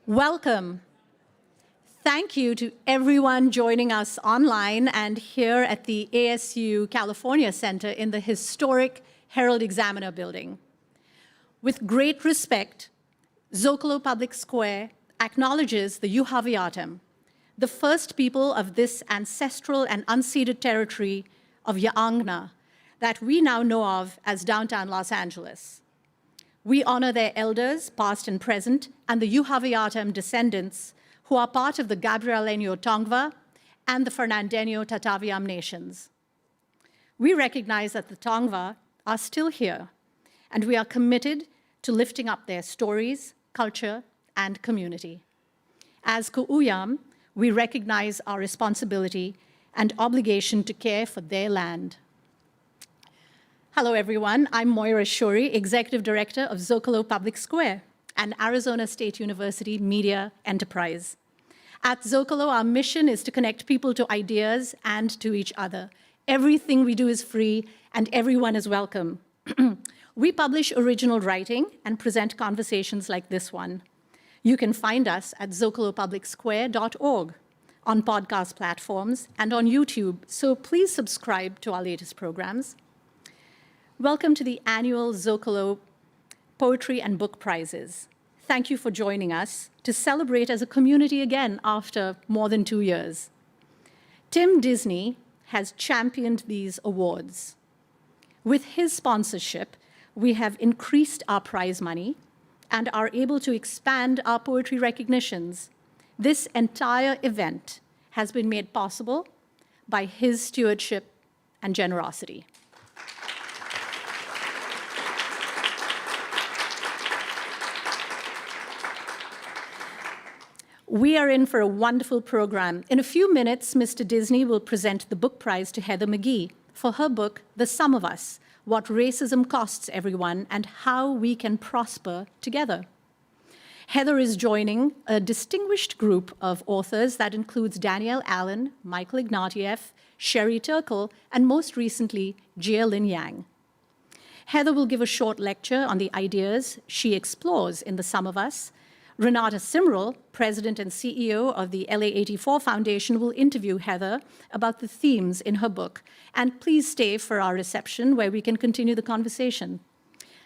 Welcome. Thank you to everyone joining us online and here at the ASU California Center in the historic Herald-Examiner building. With great respect, Zócalo Public Square acknowledges the Yuhaviatem, the first people of this ancestral and unceded territory of Yaangna that we now know of as downtown Los Angeles. We honor their elders, past and present, and the Yuhaviatem descendants who are part of the Gabrieleño Tongva and the Fernandeño Tataviam nations. We recognize that the Tongva are still here, and we are committed to lifting up their stories, culture, and community. As Ku'uyam, we recognize our responsibility and obligation to care for their land. Hello, everyone. I'm Moira Shuri, Executive Director of Zócalo Public Square, an Arizona State University media enterprise. At Zócalo, our mission is to connect people to ideas and to each other. Everything we do is free, and everyone is welcome. We publish original writing and present conversations like this one. You can find us at zocalopublicsquare.org, on podcast platforms, and on YouTube, so please subscribe to our latest programs. Welcome to the annual Zócalo Poetry and Book Prizes. Thank you for joining us to celebrate as a community again after more than 2 years. Tim Disney has championed these awards. With his sponsorship, we have increased our prize money and are able to expand our poetry recognitions. This entire event has been made possible by his stewardship and generosity. We are in for a wonderful program. In a few minutes, Mr. Disney will present the book prize to Heather McGhee for her book, The Sum of Us: What Racism Costs Everyone and How We Can Prosper Together. Heather is joining a distinguished group of authors that includes Danielle Allen, Michael Ignatieff, Sherry Turkle, and most recently, Jia Lin Yang. Heather will give a short lecture on the ideas she explores in The Sum of Us. Renata Simrel, President and CEO of the LA84 Foundation, will interview Heather about the themes in her book. And please stay for our reception where we can continue the conversation.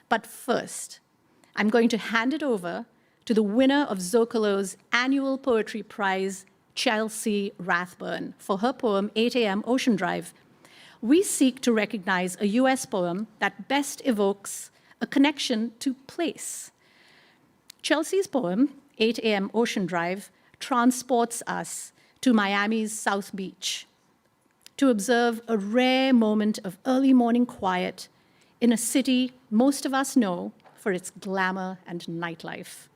But first, I'm going to hand it over to the winner of Zócalo's annual Poetry Prize, Chelsea Rathburn, for her poem 8 a.m. Ocean Drive. We seek to recognize a US poem that best evokes a connection to place. Chelsea's poem, 8 a.m. Ocean Drive, transports us to Miami's South Beach to observe a rare moment of early morning quiet in a city most of us know for its glamour and nightlife.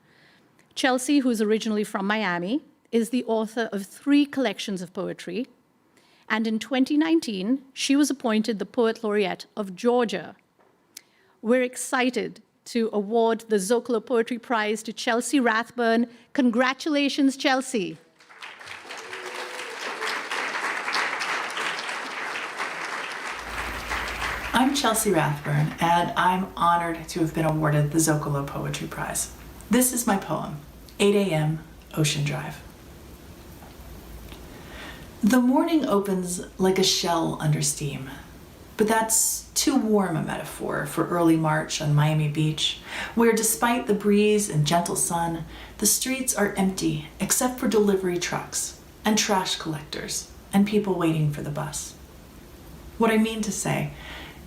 Chelsea, who's originally from Miami, is the author of 3 collections of poetry, and in 2019, she was appointed the Poet Laureate of Georgia. We're excited to award the Zócalo Poetry Prize to Chelsea Rathburn. Congratulations, Chelsea. I'm Chelsea Rathburn, and I'm honored to have been awarded the Zócalo Poetry Prize. This is my poem, 8 a.m. Ocean Drive. The morning opens like a shell under steam, but that's too warm a metaphor for early March on Miami Beach, where despite the breeze and gentle sun, the streets are empty except for delivery trucks and trash collectors and people waiting for the bus. What I mean to say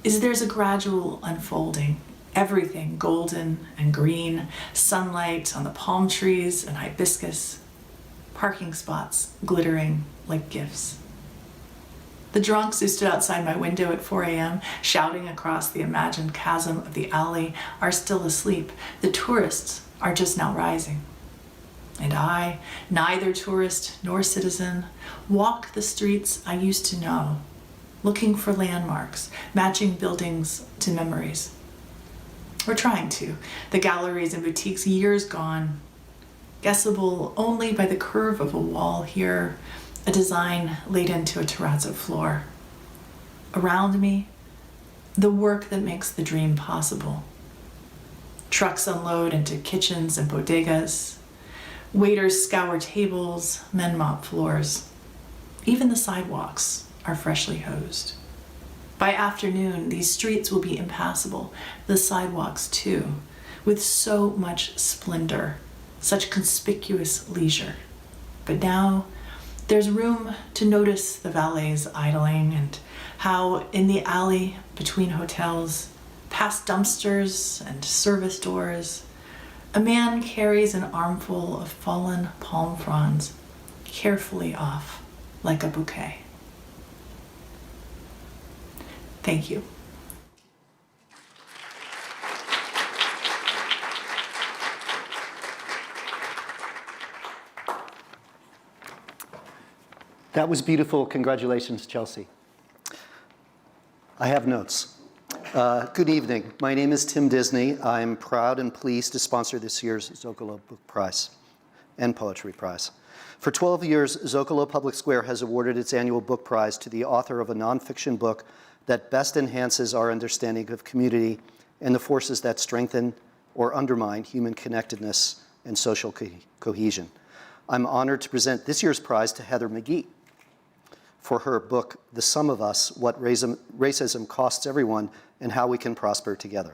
is there's a gradual unfolding, everything golden and green, sunlight on the palm trees and hibiscus, parking spots glittering like gifts. The drunks who stood outside my window at 4 a.m., shouting across the imagined chasm of the alley, are still asleep. The tourists are just now rising. And I, neither tourist nor citizen, walk the streets I used to know, looking for landmarks, matching buildings to memories. We're trying to. The galleries and boutiques, years gone, guessable only by the curve of a wall here, a design laid into a terrazzo floor. Around me, the work that makes the dream possible. Trucks unload into kitchens and bodegas. Waiters scour tables, men mop floors. Even the sidewalks are freshly hosed. By afternoon, these streets will be impassable, the sidewalks too, with so much splendor, such conspicuous leisure. But now, there's room to notice the valets idling and how in the alley between hotels, past dumpsters and service doors, a man carries an armful of fallen palm fronds carefully off like a bouquet. Thank you. That was beautiful. Congratulations, Chelsea. I have notes. Good evening. My name is Tim Disney. I'm proud and pleased to sponsor this year's Zócalo Book Prize and Poetry Prize. For 12 years, Zócalo Public Square has awarded its annual book prize to the author of a nonfiction book that best enhances our understanding of community and the forces that strengthen or undermine human connectedness and social cohesion. I'm honored to present this year's prize to Heather McGhee for her book, The Sum of Us, What Racism Costs Everyone and How We Can Prosper Together.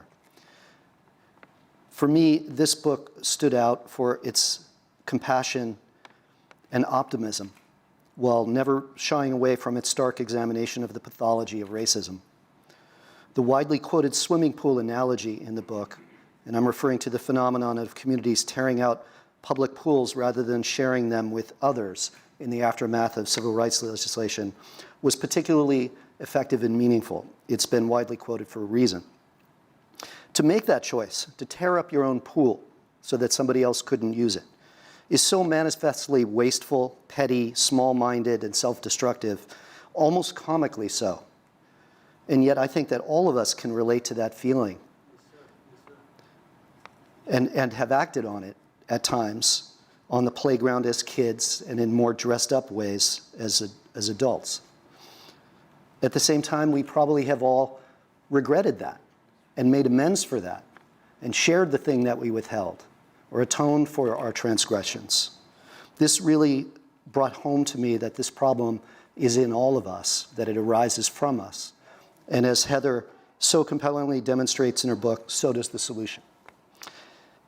For me, this book stood out for its compassion and optimism, while never shying away from its stark examination of the pathology of racism. The widely quoted swimming pool analogy in the book, and I'm referring to the phenomenon of communities tearing out public pools rather than sharing them with others in the aftermath of civil rights legislation, was particularly effective and meaningful. It's been widely quoted for a reason. To make that choice, to tear up your own pool so that somebody else couldn't use it, is so manifestly wasteful, petty, small-minded, and self-destructive, almost comically so. And yet I think that all of us can relate to that feeling and have acted on it at times on the playground as kids and in more dressed up ways as adults. At the same time, we probably have all regretted that and made amends for that and shared the thing that we withheld or atoned for our transgressions. This really brought home to me that this problem is in all of us, that it arises from us. And as Heather so compellingly demonstrates in her book, so does the solution.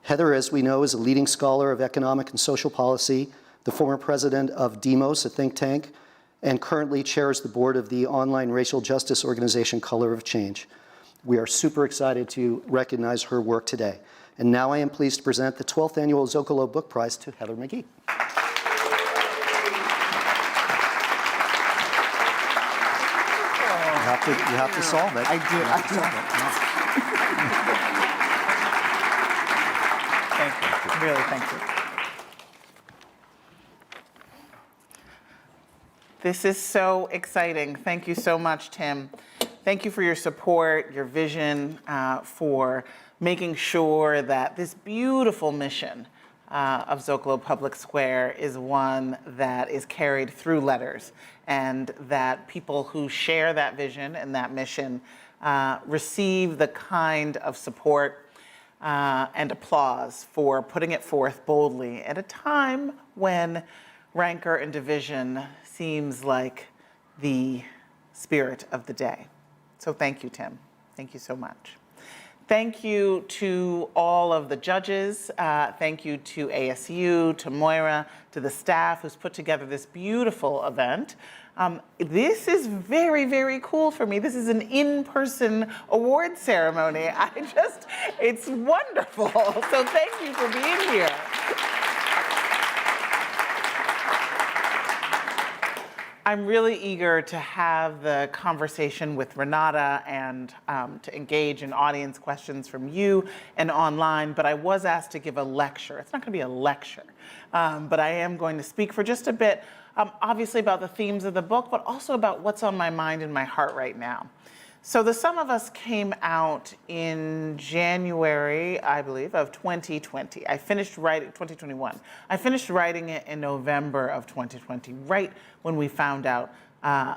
Heather, as we know, is a leading scholar of economic and social policy, the former president of Demos, a think tank, and currently chairs the board of the online racial justice organization Color of Change. We are super excited to recognize her work today. And now I am pleased to present the 12th annual Zócalo Book Prize to Heather McGhee. You have to solve it. I do. Thank you. Really, thank you. This is so exciting. Thank you so much, Tim. Thank you for your support, your vision, for making sure that this beautiful mission of Zócalo Public Square is one that is carried through letters, and that people who share that vision and that mission receive the kind of support and applause for putting it forth boldly at a time when rancor and division seems like the spirit of the day. So thank you, Tim. Thank you so much. Thank you to all of the judges. Thank you to ASU, to Moira, to the staff who's put together this beautiful event. This is very, very cool for me. This is an in-person award ceremony. It's wonderful. So thank you for being here. I'm really eager to have the conversation with Renata and to engage in audience questions from you and online, but I was asked to give a lecture. It's not gonna be a lecture, but I am going to speak for just a bit, obviously about the themes of the book, but also about what's on my mind and my heart right now. So The Sum of Us came out in January, I believe, of 2020. I finished writing, 2021. I finished writing it in November of 2020, right when we found out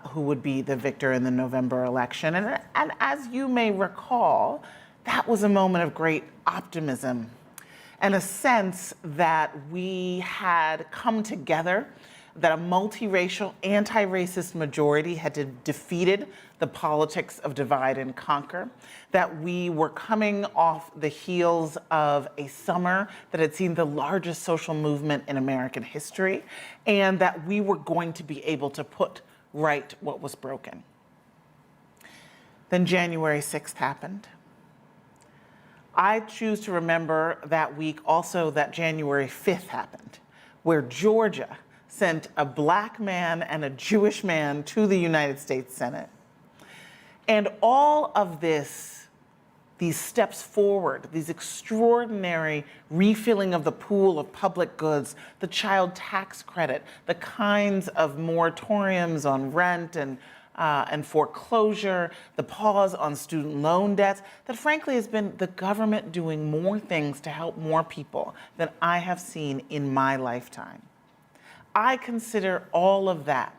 who would be the victor in the November election. And as you may recall, that was a moment of great optimism and a sense that we had come together, that a multiracial, anti-racist majority had defeated the politics of divide and conquer, that we were coming off the heels of a summer that had seen the largest social movement in American history, and that we were going to be able to put right what was broken. Then January 6th happened. I choose to remember that week also that January 5th happened, where Georgia sent a Black man and a Jewish man to the United States Senate. And all of this, these steps forward, these extraordinary refilling of the pool of public goods, the child tax credit, the kinds of moratoriums on rent and foreclosure, the pause on student loan debts, that frankly has been the government doing more things to help more people than I have seen in my lifetime. I consider all of that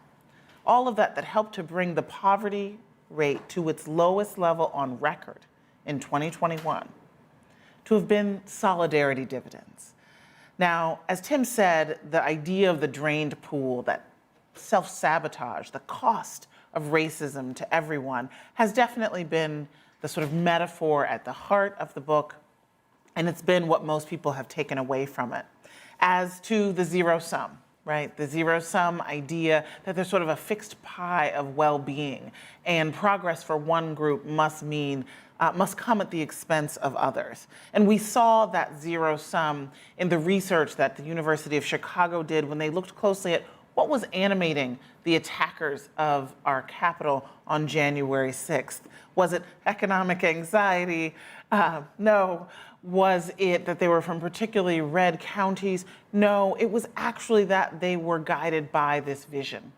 that helped to bring the poverty rate to its lowest level on record in 2021, to have been solidarity dividends. Now, as Tim said, the idea of the drained pool, that self-sabotage, the cost of racism to everyone, has definitely been the sort of metaphor at the heart of the book, and it's been what most people have taken away from it. As to the zero sum, right? The zero-sum idea that there's sort of a fixed pie of well-being, and progress for one group must come at the expense of others. And we saw that zero-sum in the research that the University of Chicago did when they looked closely at what was animating the attackers of our Capitol on January 6th. Was it economic anxiety? No. Was it that they were from particularly red counties? No, it was actually that they were guided by this vision,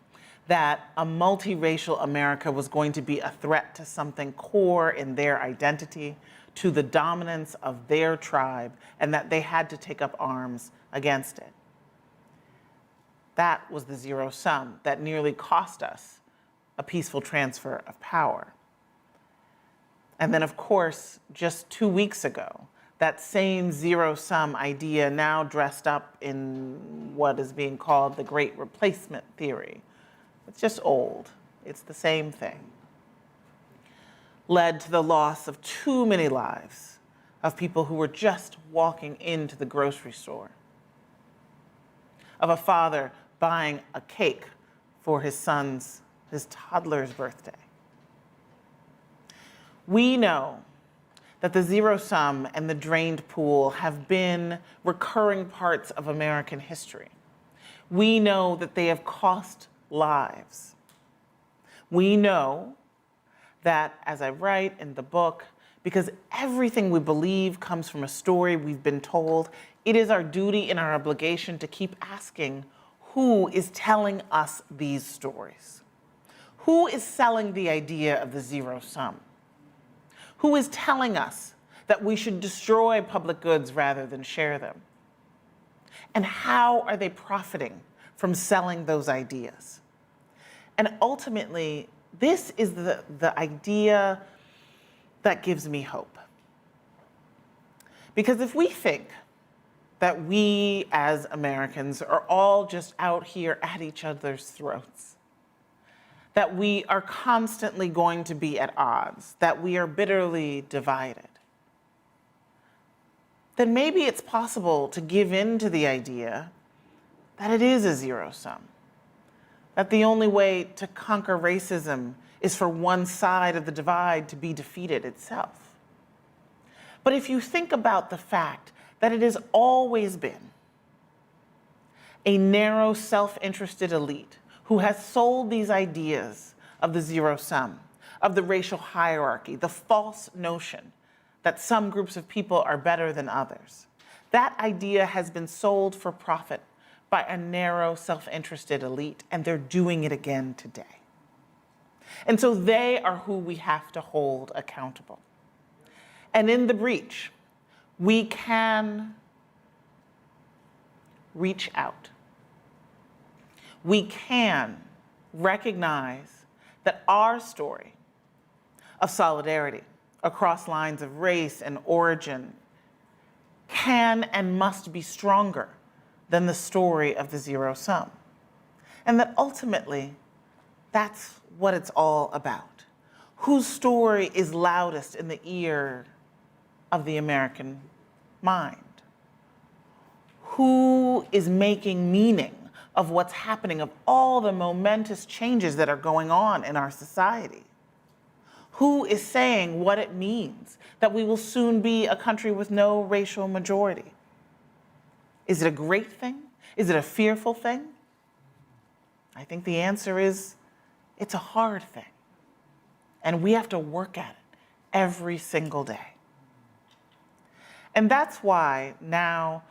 that a multiracial America was going to be a threat to something core in their identity, to the dominance of their tribe, and that they had to take up arms against it. That was the zero sum that nearly cost us a peaceful transfer of power. And then, of course, just 2 weeks ago, that same zero-sum idea, now dressed up in what is being called the Great Replacement theory. It's just old. It's the same thing. Led to the loss of too many lives of people who were just walking into the grocery store, of a father buying a cake for his toddler's birthday. We know that the zero sum and the drained pool have been recurring parts of American history. We know that they have cost lives. We know that, as I write in the book, because everything we believe comes from a story we've been told, it is our duty and our obligation to keep asking, who is telling us these stories? Who is selling the idea of the zero sum? Who is telling us that we should destroy public goods rather than share them? And how are they profiting from selling those ideas? And ultimately, this is the idea that gives me hope. Because if we think that we as Americans are all just out here at each other's throats, that we are constantly going to be at odds, that we are bitterly divided, then maybe it's possible to give in to the idea that it is a zero sum, that the only way to conquer racism is for one side of the divide to be defeated itself. But if you think about the fact that it has always been a narrow, self-interested elite who has sold these ideas of the zero sum, of the racial hierarchy, the false notion that some groups of people are better than others. That idea has been sold for profit by a narrow, self-interested elite, and they're doing it again today. And so they are who we have to hold accountable. And in the breach, we can reach out. We can recognize that our story of solidarity across lines of race and origin can and must be stronger than the story of the zero sum. And that ultimately, that's what it's all about. Whose story is loudest in the ear of the American mind? Who is making meaning of what's happening, of all the momentous changes that are going on in our society? Who is saying what it means that we will soon be a country with no racial majority? Is it a great thing? Is it a fearful thing? I think the answer is it's a hard thing. And we have to work at it every single day. And that's why now,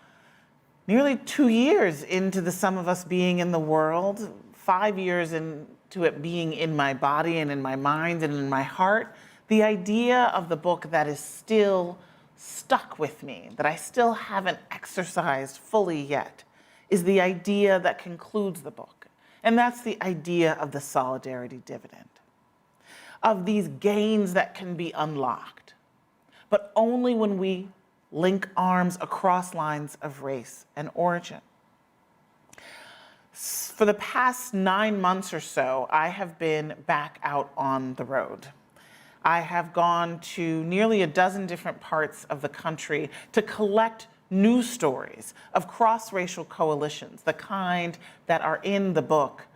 nearly 2 years into the sum of us being in the world, 5 years into it being in my body and in my mind and in my heart, the idea of the book that is still stuck with me, that I still haven't exercised fully yet, is the idea that concludes the book. And that's the idea of the solidarity dividend, of these gains that can be unlocked, but only when we link arms across lines of race and origin. For the past 9 months or so, I have been back out on the road. I have gone to nearly a dozen different parts of the country to collect news stories of cross-racial coalitions, the kind that are in the book.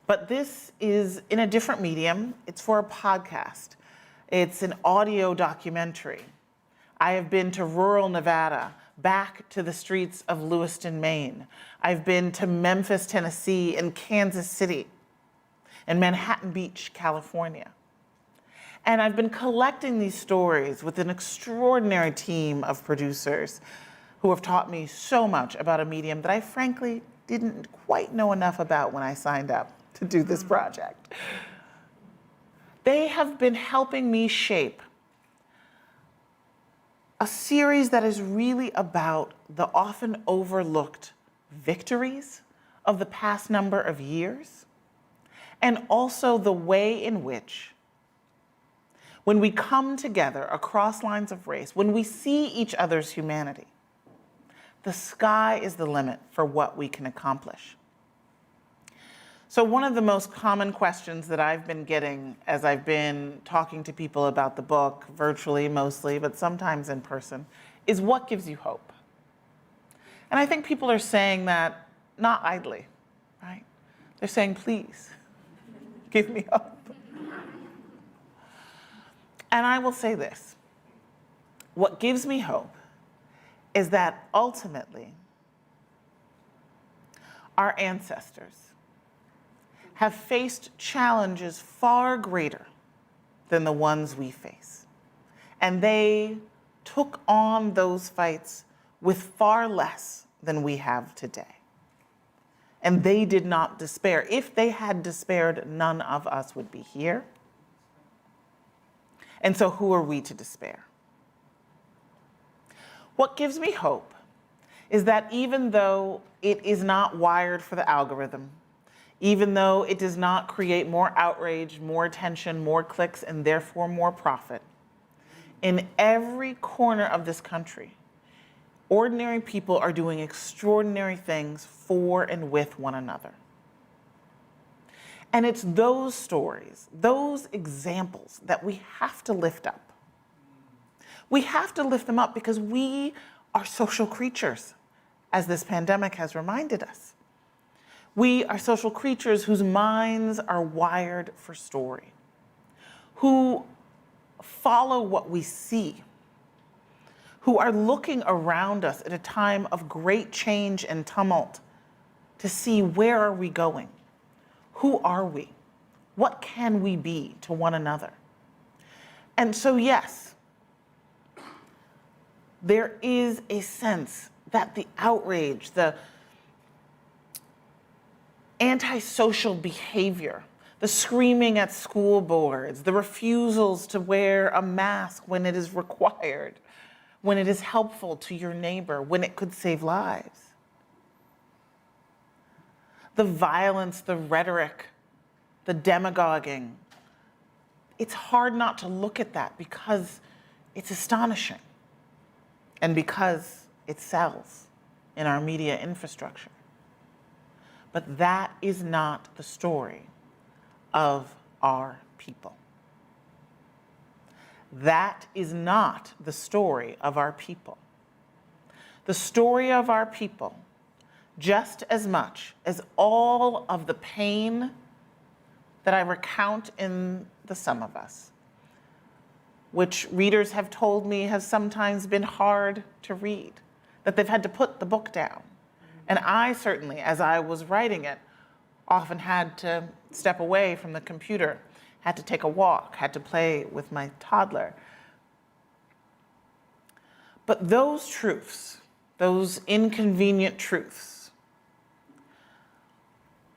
But this is in a different medium. It's for a podcast. It's an audio documentary. I have been to rural Nevada, back to the streets of Lewiston, Maine. I've been to Memphis, Tennessee, and Kansas City, and Manhattan Beach, California. And I've been collecting these stories with an extraordinary team of producers who have taught me so much about a medium that I frankly didn't quite know enough about when I signed up to do this project. They have been helping me shape a series that is really about the often overlooked victories of the past number of years, and also the way in which, when we come together across lines of race, when we see each other's humanity, the sky is the limit for what we can accomplish. So one of the most common questions that I've been getting as I've been talking to people about the book, virtually mostly, but sometimes in person, is what gives you hope? And I think people are saying that not idly, right? They're saying, please, give me hope. And I will say this, what gives me hope is that ultimately our ancestors have faced challenges far greater than the ones we face. And they took on those fights with far less than we have today. And they did not despair. If they had despaired, none of us would be here. And so who are we to despair? What gives me hope is that even though it is not wired for the algorithm, even though it does not create more outrage, more attention, more clicks, and therefore more profit, in every corner of this country, ordinary people are doing extraordinary things for and with one another. And it's those stories, those examples that we have to lift up. We have to lift them up because we are social creatures, as this pandemic has reminded us. We are social creatures whose minds are wired for story, who follow what we see, who are looking around us at a time of great change and tumult to see where are we going? Who are we? What can we be to one another? And so, yes, there is a sense that the outrage, the antisocial behavior, the screaming at school boards, the refusals to wear a mask when it is required, when it is helpful to your neighbor, when it could save lives. The violence, the rhetoric, the demagoguing. It's hard not to look at that because it's astonishing and because it sells in our media infrastructure. But that is not the story of our people. That is not the story of our people. The story of our people, just as much as all of the pain that I recount in The Sum of Us, which readers have told me has sometimes been hard to read, that they've had to put the book down. And I certainly, as I was writing it, often had to step away from the computer, had to take a walk, had to play with my toddler. But those truths, those inconvenient truths,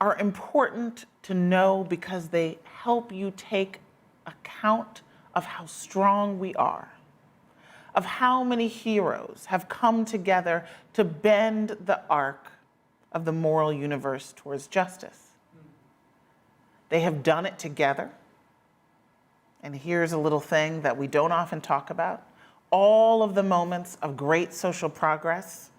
are important to know because they help you take account of how strong we are, of how many heroes have come together to bend the arc of the moral universe towards justice. They have done it together. And here's a little thing that we don't often talk about. All of the moments of great social progress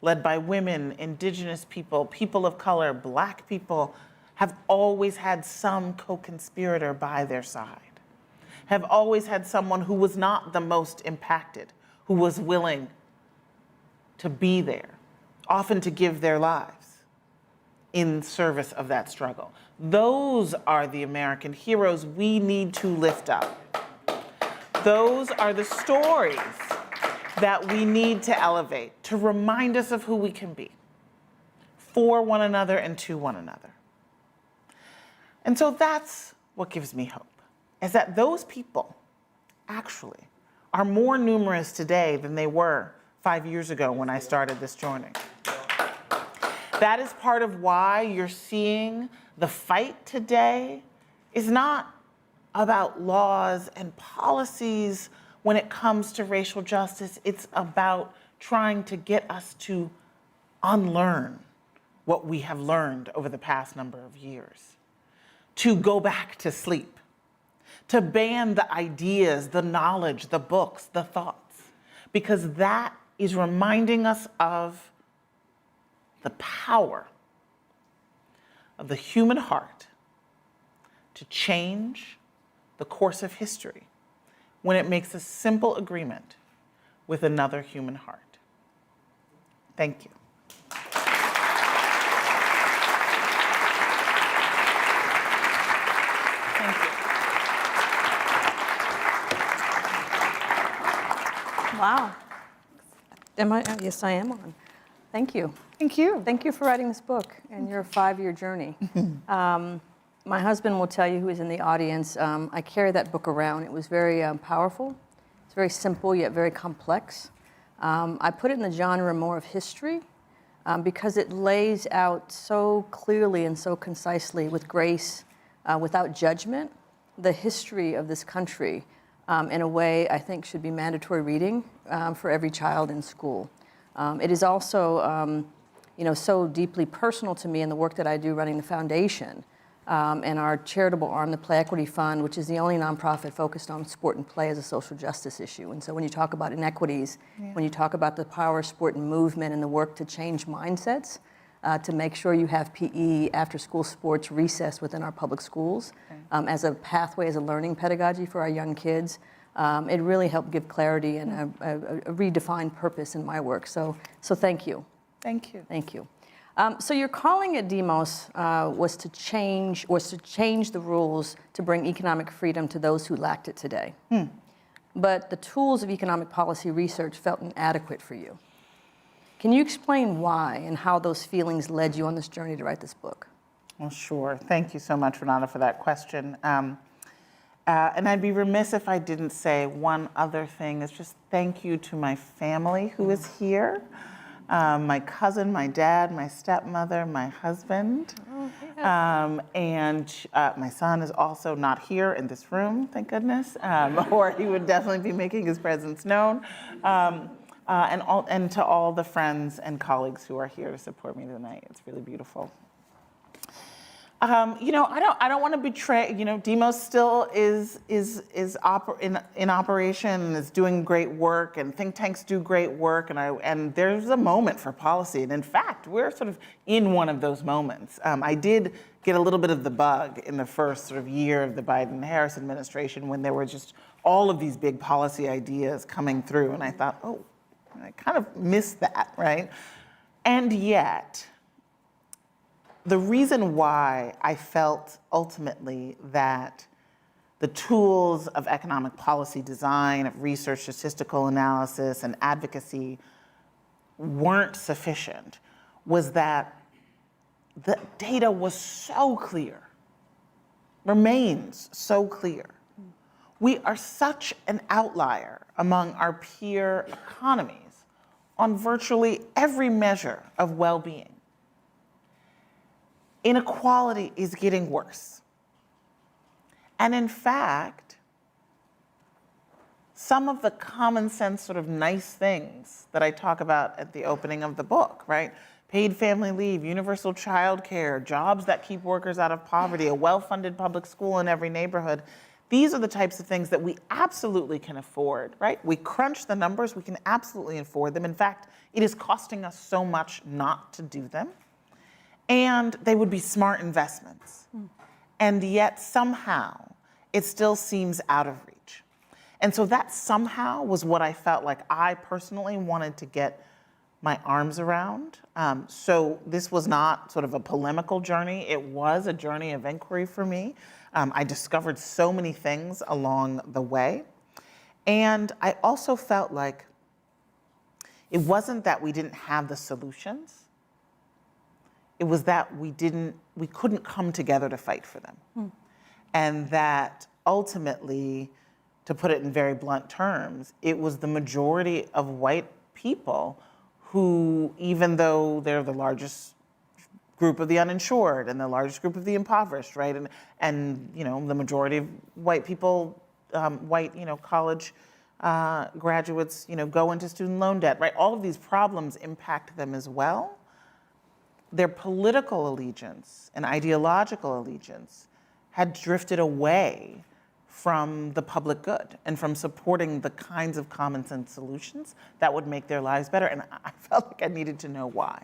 led by women, indigenous people, people of color, Black people, have always had some co-conspirator by their side, have always had someone who was not the most impacted, who was willing to be there, often to give their lives in service of that struggle. Those are the American heroes we need to lift up. Those are the stories that we need to elevate, to remind us of who we can be for one another and to one another. And so that's what gives me hope, is that those people actually are more numerous today than they were 5 years ago when I started this journey. That is part of why you're seeing the fight today is not about laws and policies when it comes to racial justice. It's about trying to get us to unlearn what we have learned over the past number of years, to go back to sleep, to ban the ideas, the knowledge, the books, the thoughts, because that is reminding us of the power of the human heart to change the course of history when it makes a simple agreement with another human heart. Thank you. Thank you. Wow. Am I? Yes, I am on. Thank you. Thank you. Thank you for writing this book and your 5-year journey. My husband will tell you, who is in the audience, I carry that book around. It was very powerful. It's very simple, yet very complex. I put it in the genre more of history because it lays out so clearly and so concisely, with grace, without judgment, the history of this country in a way I think should be mandatory reading for every child in school. It is also so deeply personal to me in the work that I do running the foundation and our charitable arm, the Play Equity Fund, which is the only nonprofit focused on sport and play as a social justice issue. And so when you talk about inequities, when you talk about the power of sport and movement and the work to change mindsets, to make sure you have PE, after-school sports, recess within our public schools as a pathway, as a learning pedagogy for our young kids, it really helped give clarity and a redefined purpose in my work. So thank you. Thank you. Thank you. So your calling at Demos was to change the rules to bring economic freedom to those who lacked it today. But the tools of economic policy research felt inadequate for you. Can you explain why and how those feelings led you on this journey to write this book? Well, sure. Thank you so much, Renata, for that question. And I'd be remiss if I didn't say one other thing. It's just thank you to my family who is here. My cousin, my dad, my stepmother, my husband. And my son is also not here in this room, thank goodness, or he would definitely be making his presence known. And to all the friends and colleagues who are here to support me tonight. It's really beautiful. I don't want to betray. Demos still is in operation and is doing great work, and think tanks do great work, and there's a moment for policy, and in fact, we're sort of in one of those moments. I did get a little bit of the bug in the first sort of year of the Biden-Harris administration when there were just all of these big policy ideas coming through, and I thought, oh, I kind of missed that, right? And yet, the reason why I felt ultimately that the tools of economic policy design, of research, statistical analysis, and advocacy weren't sufficient was that the data was so clear, remains so clear. We are such an outlier among our peer economies on virtually every measure of well-being. Inequality is getting worse. And in fact, some of the common sense sort of nice things that I talk about at the opening of the book, right? Paid family leave, universal child care, jobs that keep workers out of poverty, a well-funded public school in every neighborhood. These are the types of things that we absolutely can afford, right? We crunch the numbers, we can absolutely afford them. In fact, it is costing us so much not to do them. And they would be smart investments. And yet somehow it still seems out of reach. And so that somehow was what I felt like I personally wanted to get my arms around. So this was not sort of a polemical journey. It was a journey of inquiry for me. I discovered so many things along the way. And I also felt like it wasn't that we didn't have the solutions. It was that we couldn't come together to fight for them. And that ultimately, to put it in very blunt terms, it was the majority of white people who, even though they're the largest group of the uninsured and the largest group of the impoverished, right? And the majority of white people, college graduates, go into student loan debt, right? All of these problems impact them as well. Their political allegiance and ideological allegiance had drifted away from the public good and from supporting the kinds of common sense solutions that would make their lives better. And I felt like I needed to know why.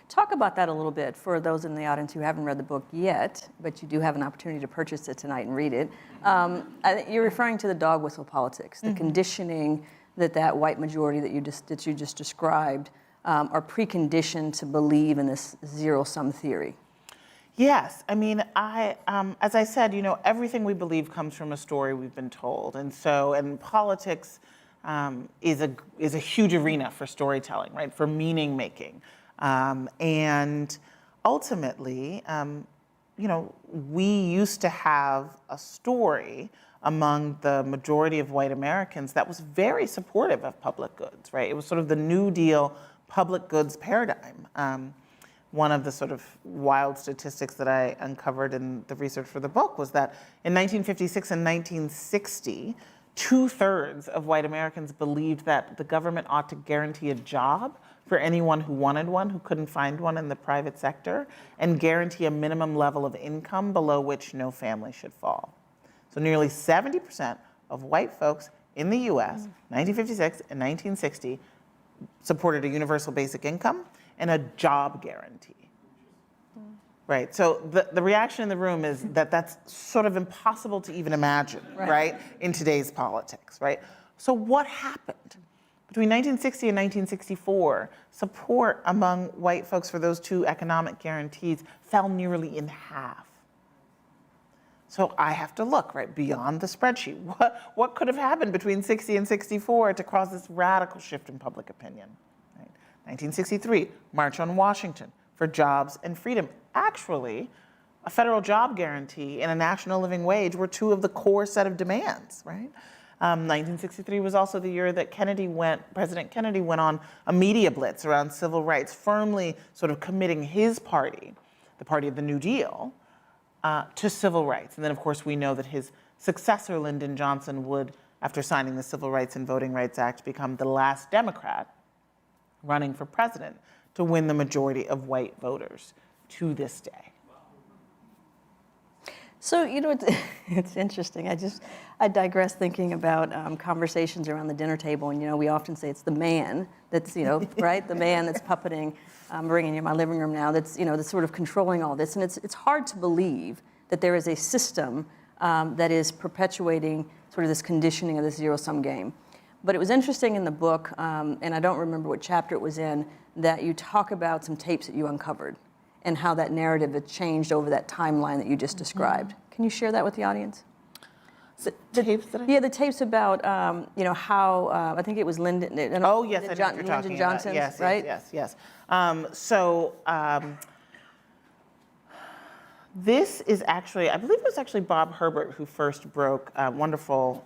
Talk about that a little bit for those in the audience who haven't read the book yet, but you do have an opportunity to purchase it tonight and read it. You're referring to the dog whistle politics, the conditioning that white majority that you just described are preconditioned to believe in this zero-sum theory. Yes, I mean, as I said, everything we believe comes from a story we've been told, and politics is a huge arena for storytelling, right? For meaning making, and ultimately, we used to have a story among the majority of white Americans that was very supportive of public goods, right? It was sort of the New Deal public goods paradigm. One of the sort of wild statistics that I uncovered in the research for the book was that in 1956 and 1960, 2/3 of white Americans believed that the government ought to guarantee a job for anyone who wanted one, who couldn't find one in the private sector, and guarantee a minimum level of income below which no family should fall. So nearly 70% of white folks in the US, 1956 and 1960, supported a universal basic income and a job guarantee. Right, so the reaction in the room is that that's sort of impossible to even imagine, right, in today's politics, right? So what happened? Between 1960 and 1964, support among white folks for those two economic guarantees fell nearly in half. So I have to look, right, beyond the spreadsheet. What could have happened between 60 and 64 to cause this radical shift in public opinion? Right? 1963, March on Washington for jobs and freedom. Actually, a federal job guarantee and a national living wage were two of the core set of demands, right? 1963 was also the year that President Kennedy went on a media blitz around civil rights, firmly sort of committing his party, the party of the New Deal, to civil rights. And then, of course, we know that his successor, Lyndon Johnson, would, after signing the Civil Rights and Voting Rights Act, become the last Democrat running for president to win the majority of white voters to this day. So, it's interesting. I digress thinking about conversations around the dinner table, and, we often say it's the man that's, right? The man that's puppeting, bringing in my living room now, that's sort of controlling all this. And it's hard to believe that there is a system that is perpetuating sort of this conditioning of this zero-sum game. But it was interesting in the book, and I don't remember what chapter it was in, that you talk about some tapes that you uncovered and how that narrative had changed over that timeline that you just described. Can you share that with the audience? The tapes that I... Yeah, the tapes about, how, I think it was Lyndon. Oh, yes, I know what you're talking about. Yes, right? Yes. This is actually, I believe it was actually Bob Herbert who first broke, wonderful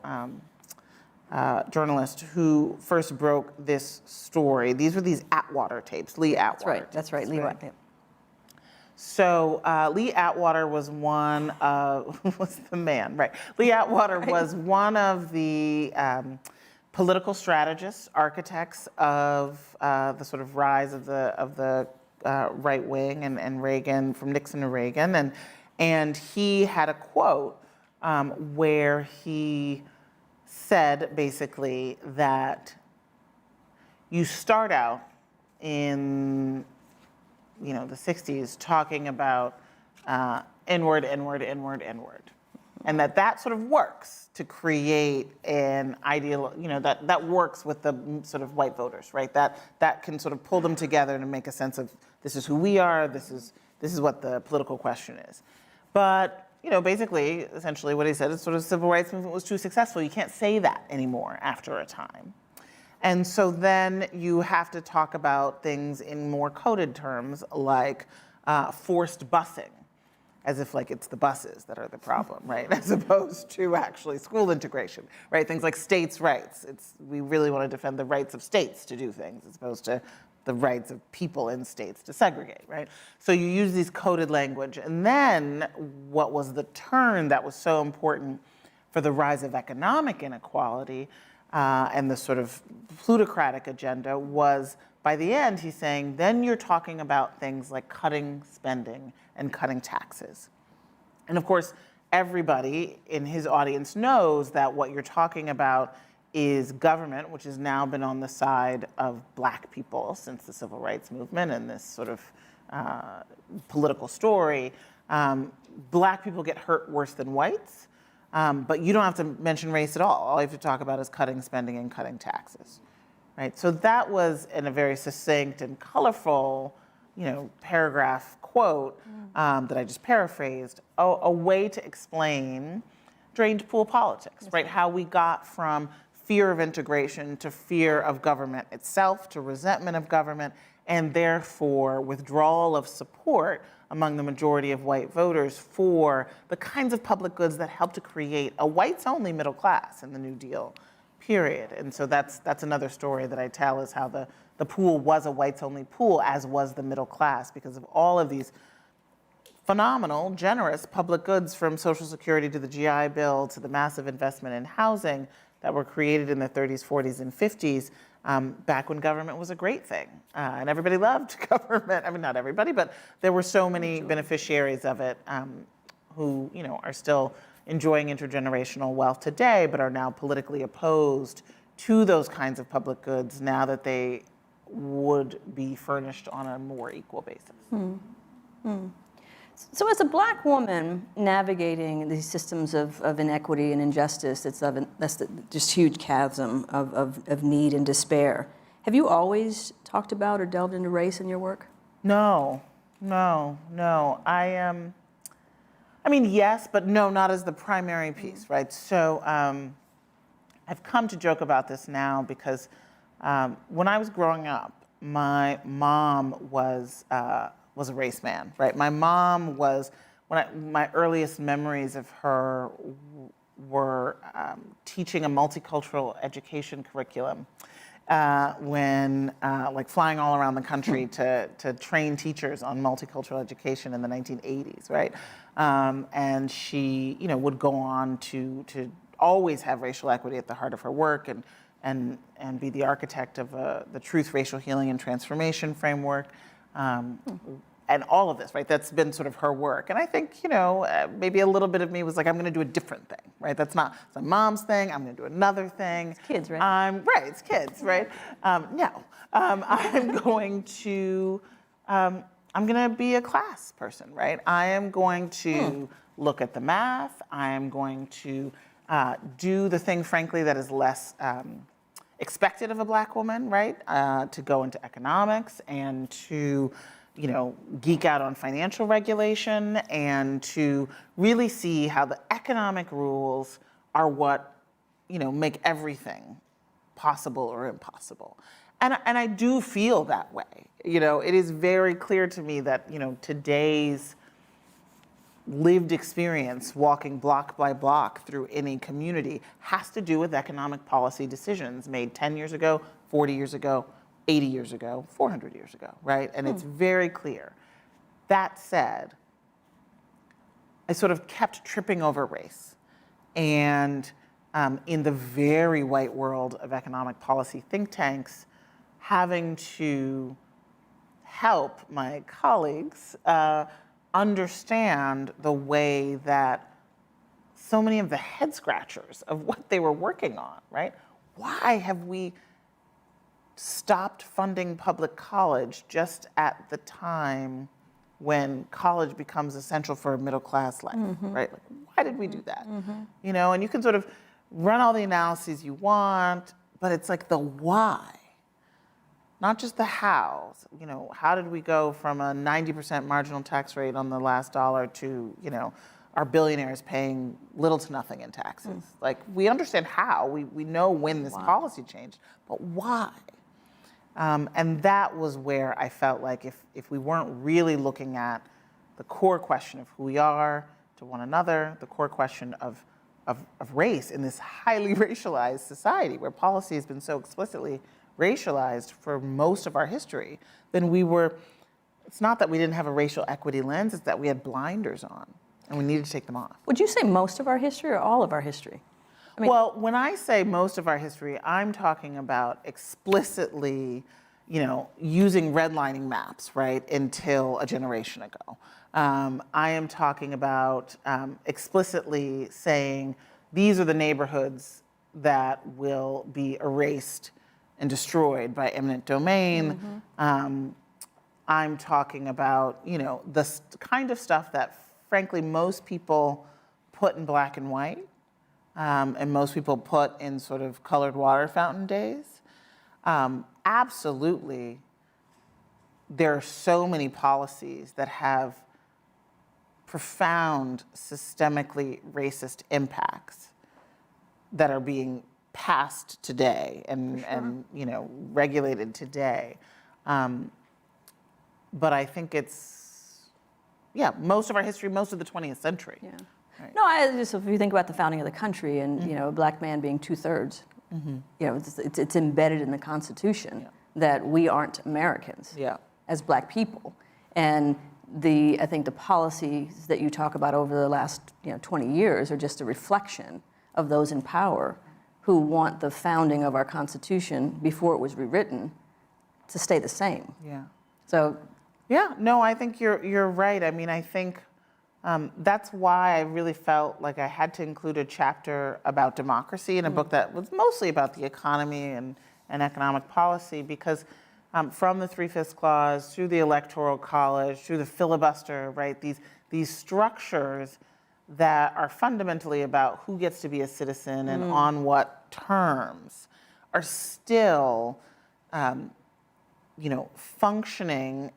journalist who first broke this story. These were these Atwater tapes, Lee Atwater. That's right, Lee Atwater. So Lee Atwater was one of, was the man, right? Lee Atwater was one of the political strategists, architects of the sort of rise of the right wing and Reagan, from Nixon to Reagan. And he had a quote where he said basically that you start out in the 60s talking about inward, and that sort of works to create an ideal, that works with the sort of white voters, right? That can sort of pull them together to make a sense of this is who we are, this is what the political question is. But basically, essentially what he said is sort of the civil rights movement was too successful. You can't say that anymore after a time. And so then you have to talk about things in more coded terms like forced busing, as if like it's the buses that are the problem, right? As opposed to actually school integration, right? Things like states' rights. We really want to defend the rights of states to do things as opposed to the rights of people in states to segregate, right? So you use these coded language. And then what was the turn that was so important for the rise of economic inequality and the sort of plutocratic agenda was, by the end, he's saying, then you're talking about things like cutting spending and cutting taxes. And of course, everybody in his audience knows that what you're talking about is government, which has now been on the side of Black people since the civil rights movement and this sort of political story. Black people get hurt worse than whites, but you don't have to mention race at all. All you have to talk about is cutting spending and cutting taxes, right? So that was, in a very succinct and colorful, paragraph quote that I just paraphrased, a way to explain drained pool politics, right? How we got from fear of integration to fear of government itself, to resentment of government, and therefore withdrawal of support among the majority of white voters for the kinds of public goods that helped to create a whites-only middle class in the New Deal period. And so that's another story that I tell, is how the pool was a whites-only pool, as was the middle class, because of all of these phenomenal, generous public goods, from Social Security to the GI Bill to the massive investment in housing that were created in the 30s, 40s, and 50s, back when government was a great thing. And everybody loved government. I mean, not everybody, but there were so many beneficiaries of it who, are still enjoying intergenerational wealth today, but are now politically opposed to those kinds of public goods now that they would be furnished on a more equal basis. So as a Black woman navigating these systems of inequity and injustice, that's just huge chasm of need and despair, have you always talked about or delved into race in your work? No. I mean, yes, but no, not as the primary piece, right? So I've come to joke about this now because when I was growing up, my mom was a race man, right? My mom was, my earliest memories of her were teaching a multicultural education curriculum when, like flying all around the country to train teachers on multicultural education in the 1980s, right? And she, would go on to always have racial equity at the heart of her work and be the architect of the Truth, Racial Healing, and Transformation framework. and all of this, right? That's been sort of her work. And I think, you know, maybe a little bit of me was like, I'm going to do a different thing, right? It's a mom's thing. I'm going to do another thing. It's kids, right? Right, it's kids, right? No, I'm going to, I'm going to be a class person, right? I am going to look at the math. I am going to do the thing, frankly, that is less expected of a Black woman, right? To go into economics and to, you know, geek out on financial regulation and to really see how the economic rules are what, you know, make everything possible or impossible. And I do feel that way. You know, it is very clear to me that, you know, today's lived experience walking block by block through any community has to do with economic policy decisions made 10 years ago, 40 years ago, 80 years ago, 400 years ago, right? And it's very clear. That said, I sort of kept tripping over race. And in the very white world of economic policy think tanks, having to help my colleagues understand the way that so many of the head scratchers of what they were working on, right? Why have we stopped funding public college just at the time when college becomes essential for a middle class life, right? Like, why did we do that? You know, and you can sort of run all the analyses you want, but it's like the why, not just the how. You know, how did we go from a 90% marginal tax rate on the last dollar to, you know, our billionaires paying little to nothing in taxes? Like, we understand how, we know when this policy changed, but why? And that was where I felt like if we weren't really looking at the core question of who we are to one another, the core question of race in this highly racialized society where policy has been so explicitly racialized for most of our history, then it's not that we didn't have a racial equity lens, it's that we had blinders on and we needed to take them off. Would you say most of our history or all of our history? I mean, well, when I say most of our history, I'm talking about explicitly, you know, using redlining maps, right, until a generation ago. I am talking about explicitly saying these are the neighborhoods that will be erased and destroyed by eminent domain. I'm talking about, you know, the kind of stuff that, frankly, most people put in black and white. And most people put in sort of colored water fountain days. Absolutely, there are so many policies that have profound systemically racist impacts that are being passed today and you know, regulated today. But I think it's, most of our history, most of the 20th century. yeah. Right. No, if you think about the founding of the country and you know, a black man being 2/3, you know, it's embedded in the Constitution that we aren't Americans as black people. And I think the policies that you talk about over the last 20 years are just a reflection of those in power who want the founding of our Constitution before it was rewritten to stay the same. Yeah. So. Yeah, no, I think you're right. I mean, I think that's why I really felt like I had to include a chapter about democracy in a book that was mostly about the economy and economic policy, because from the 3/5 clause through the Electoral College, through the filibuster, right, these structures that are fundamentally about who gets to be a citizen and on what terms are still, functioning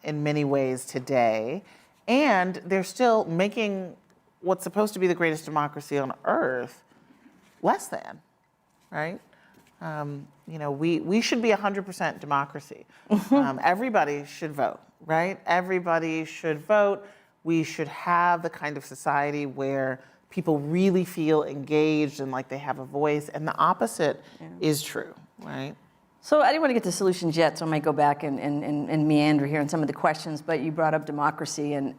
in many ways today. And they're still making what's supposed to be the greatest democracy on earth less than, right? We should be 100% democracy. Everybody should vote, right? Everybody should vote. We should have the kind of society where people really feel engaged and like they have a voice, and the opposite is true, right? So I didn't want to get to solutions yet, so I might go back and meander here on some of the questions, but you brought up democracy, and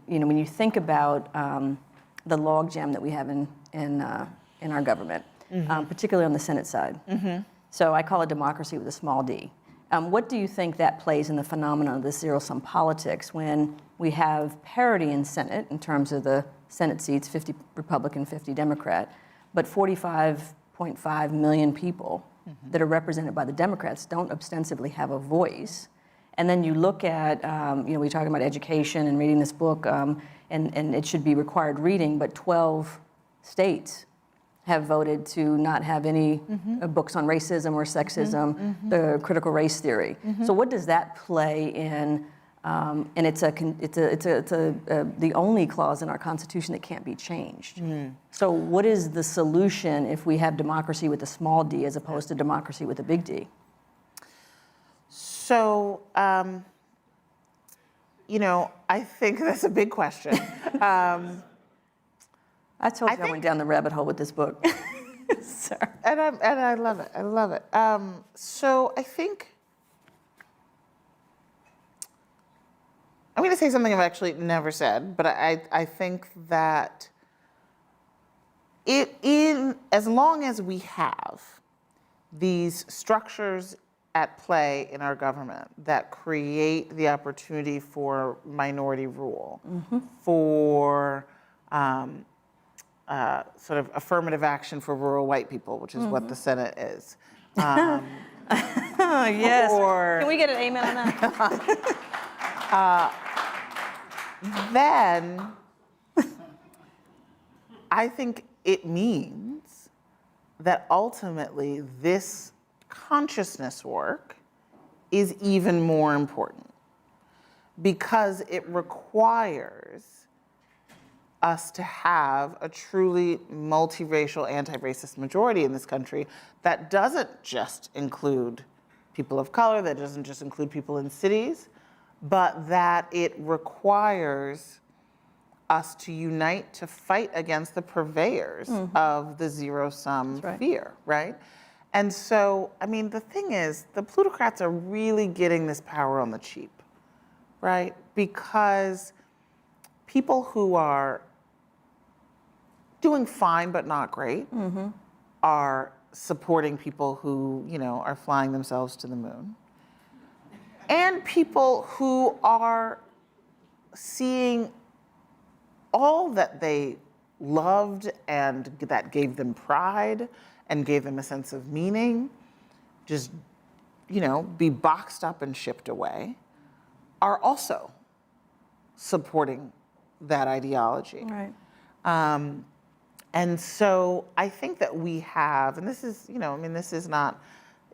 when you think about the logjam that we have in our government, particularly on the Senate side. So I call it democracy with a small d. What do you think that plays in the phenomenon of this zero-sum politics when we have parity in Senate in terms of the Senate seats, 50 Republican, 50 Democrat, but 45.5 million people that are represented by the Democrats don't ostensibly have a voice? And then you look at, we're talking about education and reading this book, and it should be required reading, but 12 states have voted to not have any books on racism or sexism, the critical race theory. So what does that play in? And it's the only clause in our Constitution that can't be changed. So what is the solution if we have democracy with a small d as opposed to democracy with a big D? So, I think that's a big question. I told you I went down the rabbit hole with this book. Sorry. And I love it. I love it. So I think I'm going to say something I've actually never said, but I think that as long as we have these structures at play in our government that create the opportunity for minority rule, for sort of affirmative action for rural white people, which is what the Senate is. Yes. Can we get an amen on that? Then I think it means that ultimately this consciousness work is even more important because it requires us to have a truly multiracial, anti-racist majority in this country that doesn't just include people of color, that doesn't just include people in cities, but that it requires us to unite to fight against the purveyors of the zero-sum fear, right? And so, the thing is, the plutocrats are really getting this power on the cheap, right? Because people who are doing fine but not great are supporting people who, are flying themselves to the moon. And people who are seeing all that they loved and that gave them pride and gave them a sense of meaning, just, be boxed up and shipped away, are also supporting that ideology. Right. And so I think that we have, and this is, this is not,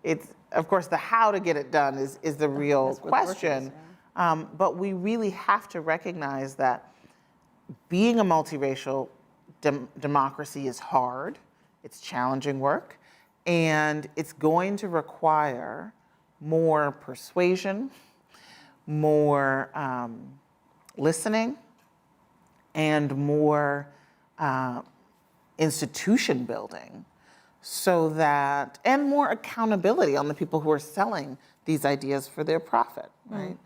it's, of course, the how to get it done is the real question. But we really have to recognize that being a multiracial democracy is hard, it's challenging work, and it's going to require more persuasion, more listening, and more institution building, so that, and more accountability on the people who are selling these ideas for their profit, right?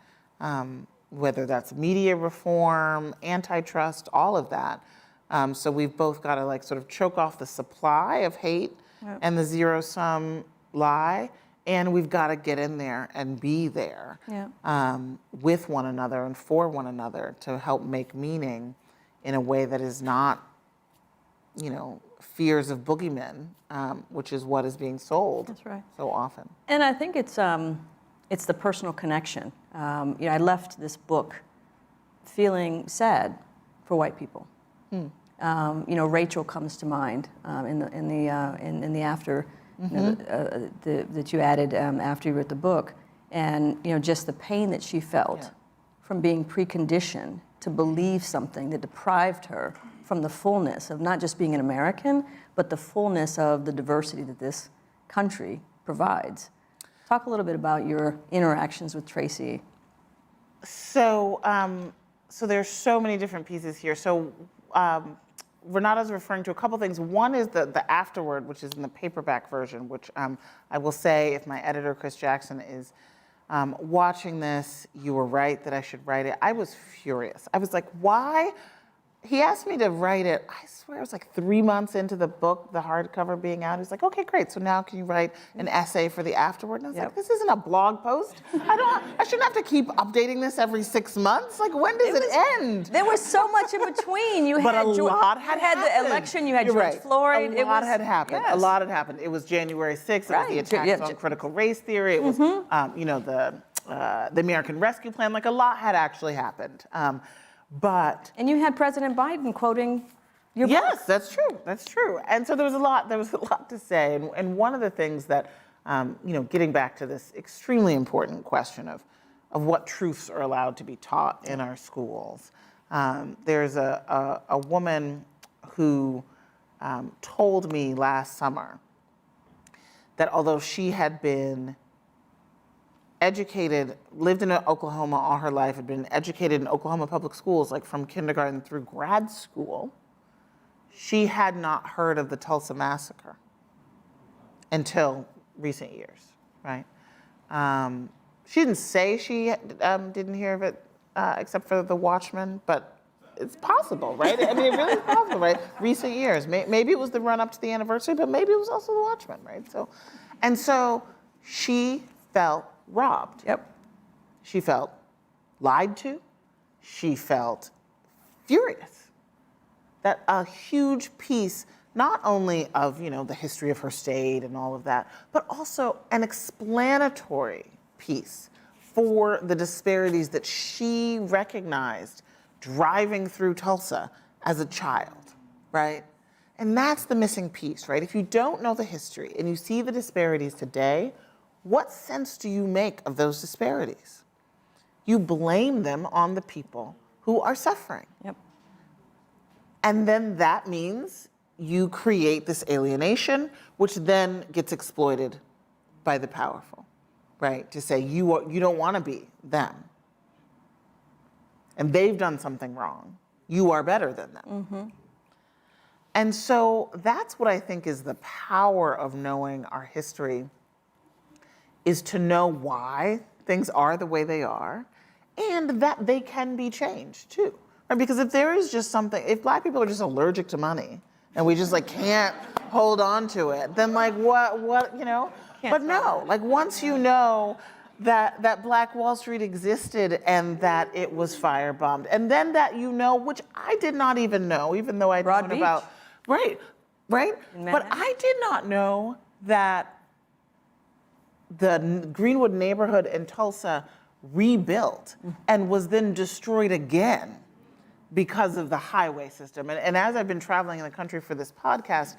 Whether that's media reform, antitrust, all of that. So we've both got to sort of choke off the supply of hate and the zero-sum lie, and we've got to get in there and be there with one another and for one another to help make meaning in a way that is not, fears of boogeymen, which is what is being sold so often. And I think it's the personal connection. I left this book feeling sad for white people. Rachel comes to mind in the after that you added after you wrote the book, and just the pain that she felt from being preconditioned to believe something that deprived her from the fullness of not just being an American, but the fullness of the diversity that this country provides. Talk a little bit about your interactions with Tracy. So there's so many different pieces here. So Renata's referring to a couple things. One is the afterword, which is in the paperback version, which I will say, if my editor, Chris Jackson, is watching this, you were right that I should write it. I was furious. I was like, why he asked me to write it, I swear it was like 3 months into the book, the hardcover being out. He's like, okay, great. So now can you write an essay for the afterward? And I was like, this isn't a blog post. I shouldn't have to keep updating this every 6 months. Like, when does it end? There was so much in between. You But had a lot had you had the happened. election, you had You're George right. Floyd. A lot had happened. Yes. A lot had happened. It was January 6th. It was the attacks on critical race theory. It was, the American Rescue Plan. Like, a lot had actually happened. And you had President Biden quoting your book. Yes, that's true. That's true. And so there was a lot to say. And one of the things that, getting back to this extremely important question of what truths are allowed to be taught in our schools. There's a woman who told me last summer that although she had been educated, lived in Oklahoma all her life, had been educated in Oklahoma public schools, like from kindergarten through grad school, she had not heard of the Tulsa massacre until recent years, right? She didn't say she didn't hear of it except for The Watchmen, but it's possible, right? I mean, it really is possible, right? Recent years. Maybe it was the run up to the anniversary, but maybe it was also The Watchmen, right? So she felt robbed. Yep. She felt lied to. She felt furious that a huge piece, not only of the history of her state and all of that, but also an explanatory piece for the disparities that she recognized driving through Tulsa as a child, right? And that's the missing piece, right? If you don't know the history and you see the disparities today, what sense do you make of those disparities? You blame them on the people who are suffering. Yep. And then that means you create this alienation, which then gets exploited by the powerful, right? To say you don't want to be them. And they've done something wrong. You are better than them. Mm-hmm. And so that's what I think is the power of knowing our history, is to know why things are the way they are, and that they can be changed too. Right? Because if there is just something, if Black people are just allergic to money and we just can't hold on to it, then what But no, once you know that Black Wall Street existed and that it was firebombed, and then that which I did not even know, even though I'd known about, right. But I did not know that the Greenwood neighborhood in Tulsa rebuilt and was then destroyed again because of the highway system. And as I've been traveling in the country for this podcast,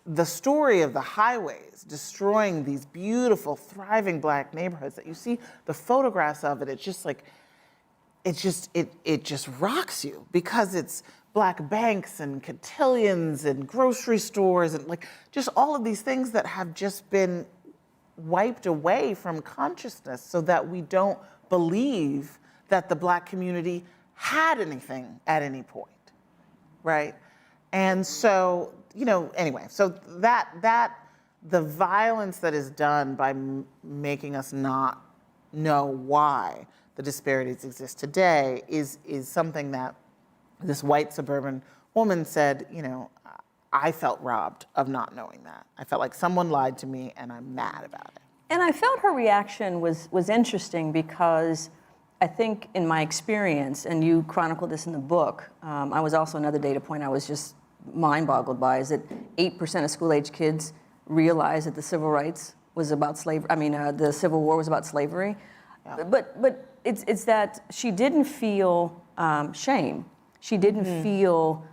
the story of the highways destroying these beautiful, thriving Black neighborhoods that you see the photographs of it, it just rocks you, because it's Black banks and cotillions and grocery stores and just all of these things that have just been wiped away from consciousness so that we don't believe that the Black community had anything at any point, right? And so, anyway, so that the violence that is done by making us not know why the disparities exist today is something that this white suburban woman said, I felt robbed of not knowing that. I felt like someone lied to me and I'm mad about it. And I felt her reaction was interesting, because I think in my experience, and you chronicled this in the book, I was also, another data point I was just mind-boggled by, is that 8% of school-age kids realized that the civil rights was about slavery. The Civil War was about slavery. Yeah. But it's that she didn't feel shame. She didn't feel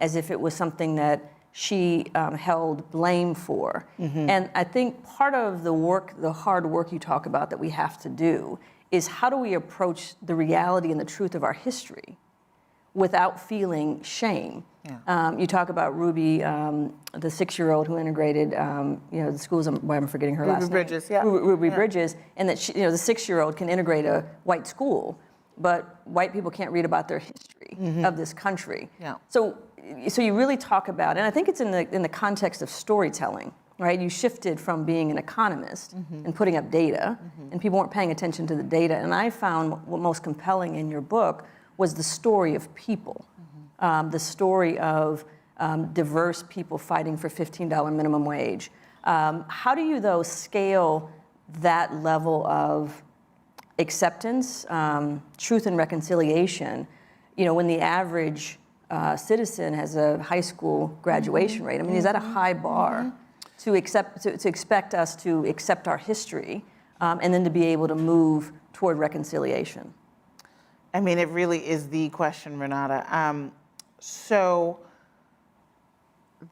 as if it was something that she held blame for. And I think part of the hard work you talk about that we have to do is, how do we approach the reality and the truth of our history without feeling shame? Yeah. You talk about Ruby, the 6-year-old who integrated, the schools. I'm forgetting her last name. Bridges, yeah. Ruby Bridges, and that she, the 6-year-old can integrate a white school, but white people can't read about their history of this country. Yeah. So you really talk about, and I think it's in the context of storytelling, right? You shifted from being an economist and putting up data, and people weren't paying attention to the data. And I found what most compelling in your book was the story of people. the story of diverse people fighting for $15 minimum wage. How do you, though, scale that level of acceptance, truth and reconciliation, when the average citizen has a high school graduation rate? I mean, is that a high bar to expect us to accept our history and then to be able to move toward reconciliation? I mean, it really is the question, Renata. So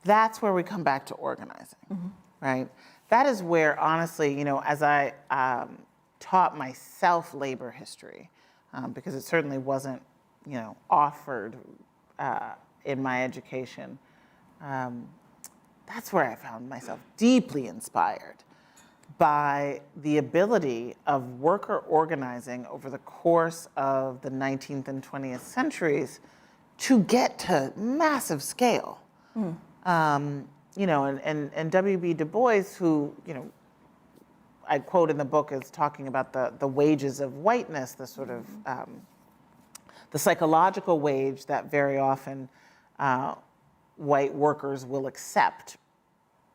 that's where we come back to organizing, right? That is where, honestly, as I taught myself labor history, because it certainly wasn't, offered in my education, that's where I found myself deeply inspired by the ability of worker organizing over the course of the 19th and 20th centuries to get to massive scale. And W.B. Du Bois, who, I quote in the book as talking about the wages of whiteness, the sort of the psychological wage that very often white workers will accept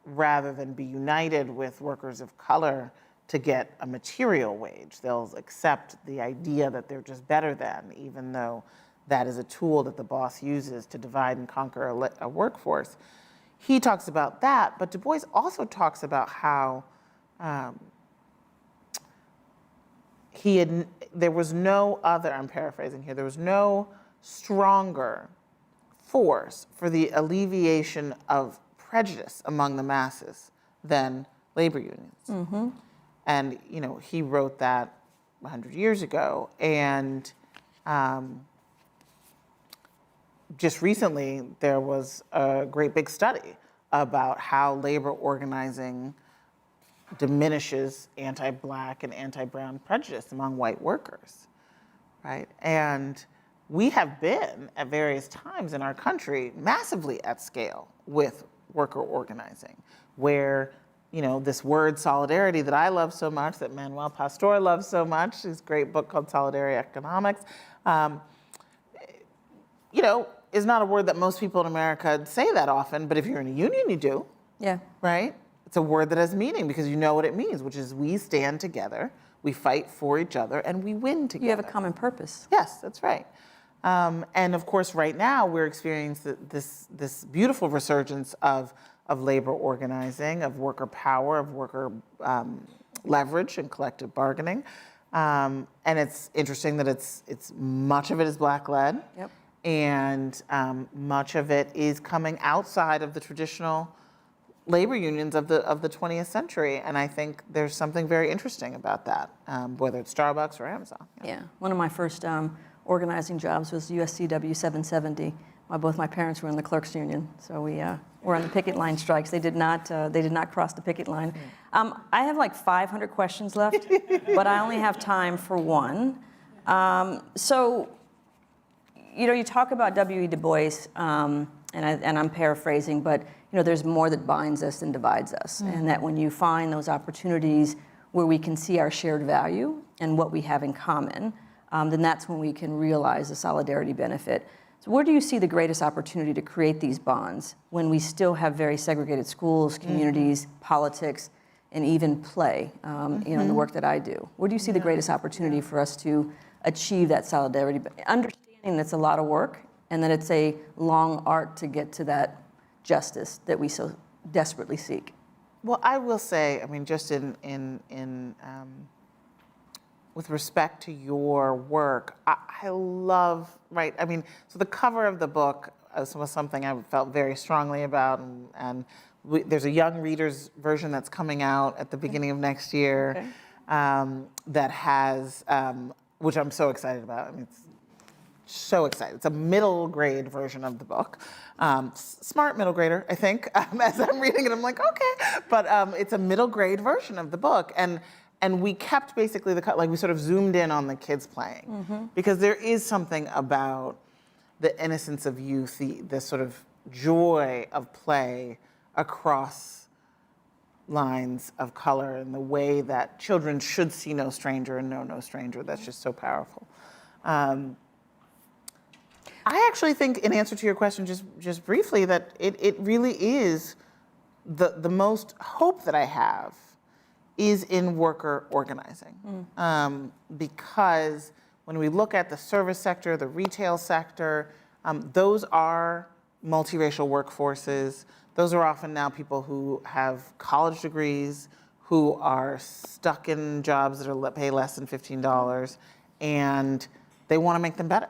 rather than be united with workers of color to get a material wage. They'll accept the idea that they're just better than, even though that is a tool that the boss uses to divide and conquer a workforce. He talks about that, but Du Bois also talks about how there was no other, I'm paraphrasing here, there was no stronger force for the alleviation of prejudice among the masses than labor unions. And, he wrote that 100 years ago. And just recently, there was a great big study about how labor organizing diminishes anti-Black and anti-brown prejudice among white workers, right? And we have been, at various times in our country, massively at scale with worker organizing, where, this word solidarity that I love so much, that Manuel Pastor loves so much, his great book called Solidarity Economics, is not a word that most people in America say that often, but if you're in a union, you do. Yeah. Right? It's a word that has meaning because you know what it means, which is we stand together, we fight for each other, and we win together. You have a common purpose. Yes, that's right. And of course, right now, we're experiencing this beautiful resurgence of labor organizing, of worker power, of worker leverage and collective bargaining. And it's interesting that it's much of it is Black-led. Yep. And much of it is coming outside of the traditional labor unions of the 20th century. And I think there's something very interesting about that, whether it's Starbucks or Amazon. Yeah. One of my first organizing jobs was USCW 770. Both my parents were in the clerks union, so we were on the picket line strikes. They did not cross the picket line. I have like 500 questions left, but I only have time for one. So, you talk about W.E. Du Bois, and I'm paraphrasing, but there's more that binds us than divides us, and that when you find those opportunities where we can see our shared value and what we have in common, then that's when we can realize the solidarity benefit. So where do you see the greatest opportunity to create these bonds when we still have very segregated schools, communities, politics, and even play, in the work that I do? Where do you see the greatest opportunity for us to achieve that solidarity? Understanding that's a lot of work and that it's a long art to get to that justice that we so desperately seek. Well, I will say, just with respect to your work, I love, right? So the cover of the book was something I felt very strongly about, and there's a young reader's version that's coming out at the beginning of next year, that has, which I'm so excited about. It's so excited. It's a middle grade version of the book. Smart middle grader, I think. As I'm reading it, I'm like, okay. But it's a middle grade version of the book. And we kept basically we sort of zoomed in on the kids playing. Because there is something about the innocence of youth, the sort of joy of play across lines of color, and the way that children should see no stranger and know no stranger. That's just so powerful. I actually think, in answer to your question, just briefly, that it really is the most hope that I have is in worker organizing. Because when we look at the service sector, the retail sector, those are multiracial workforces. Those are often now people who have college degrees, who are stuck in jobs that are pay less than $15, and they want to make them better.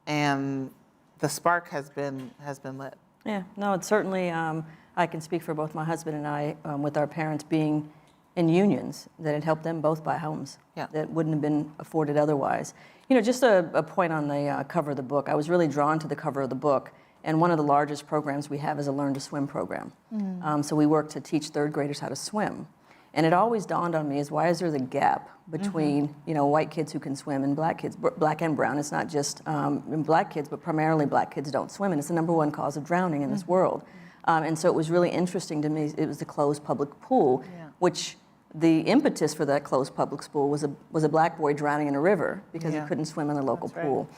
And the spark has been lit. Yeah, no, it's certainly, I can speak for both my husband and I, with our parents being in unions, that it helped them both buy homes that wouldn't have been afforded otherwise. You know, just a point on the cover of the book. I was really drawn to the cover of the book, and one of the largest programs we have is a Learn to Swim program. So we work to teach third graders how to swim. And it always dawned on me is why is there the gap between white kids who can swim and black kids, black and brown. It's not just black kids, but primarily black kids don't swim, and it's the #1 cause of drowning in this world. And so it was really interesting to me. It was the closed public pool, which the impetus for that closed public pool was a black boy drowning in a river because he couldn't swim in the local pool.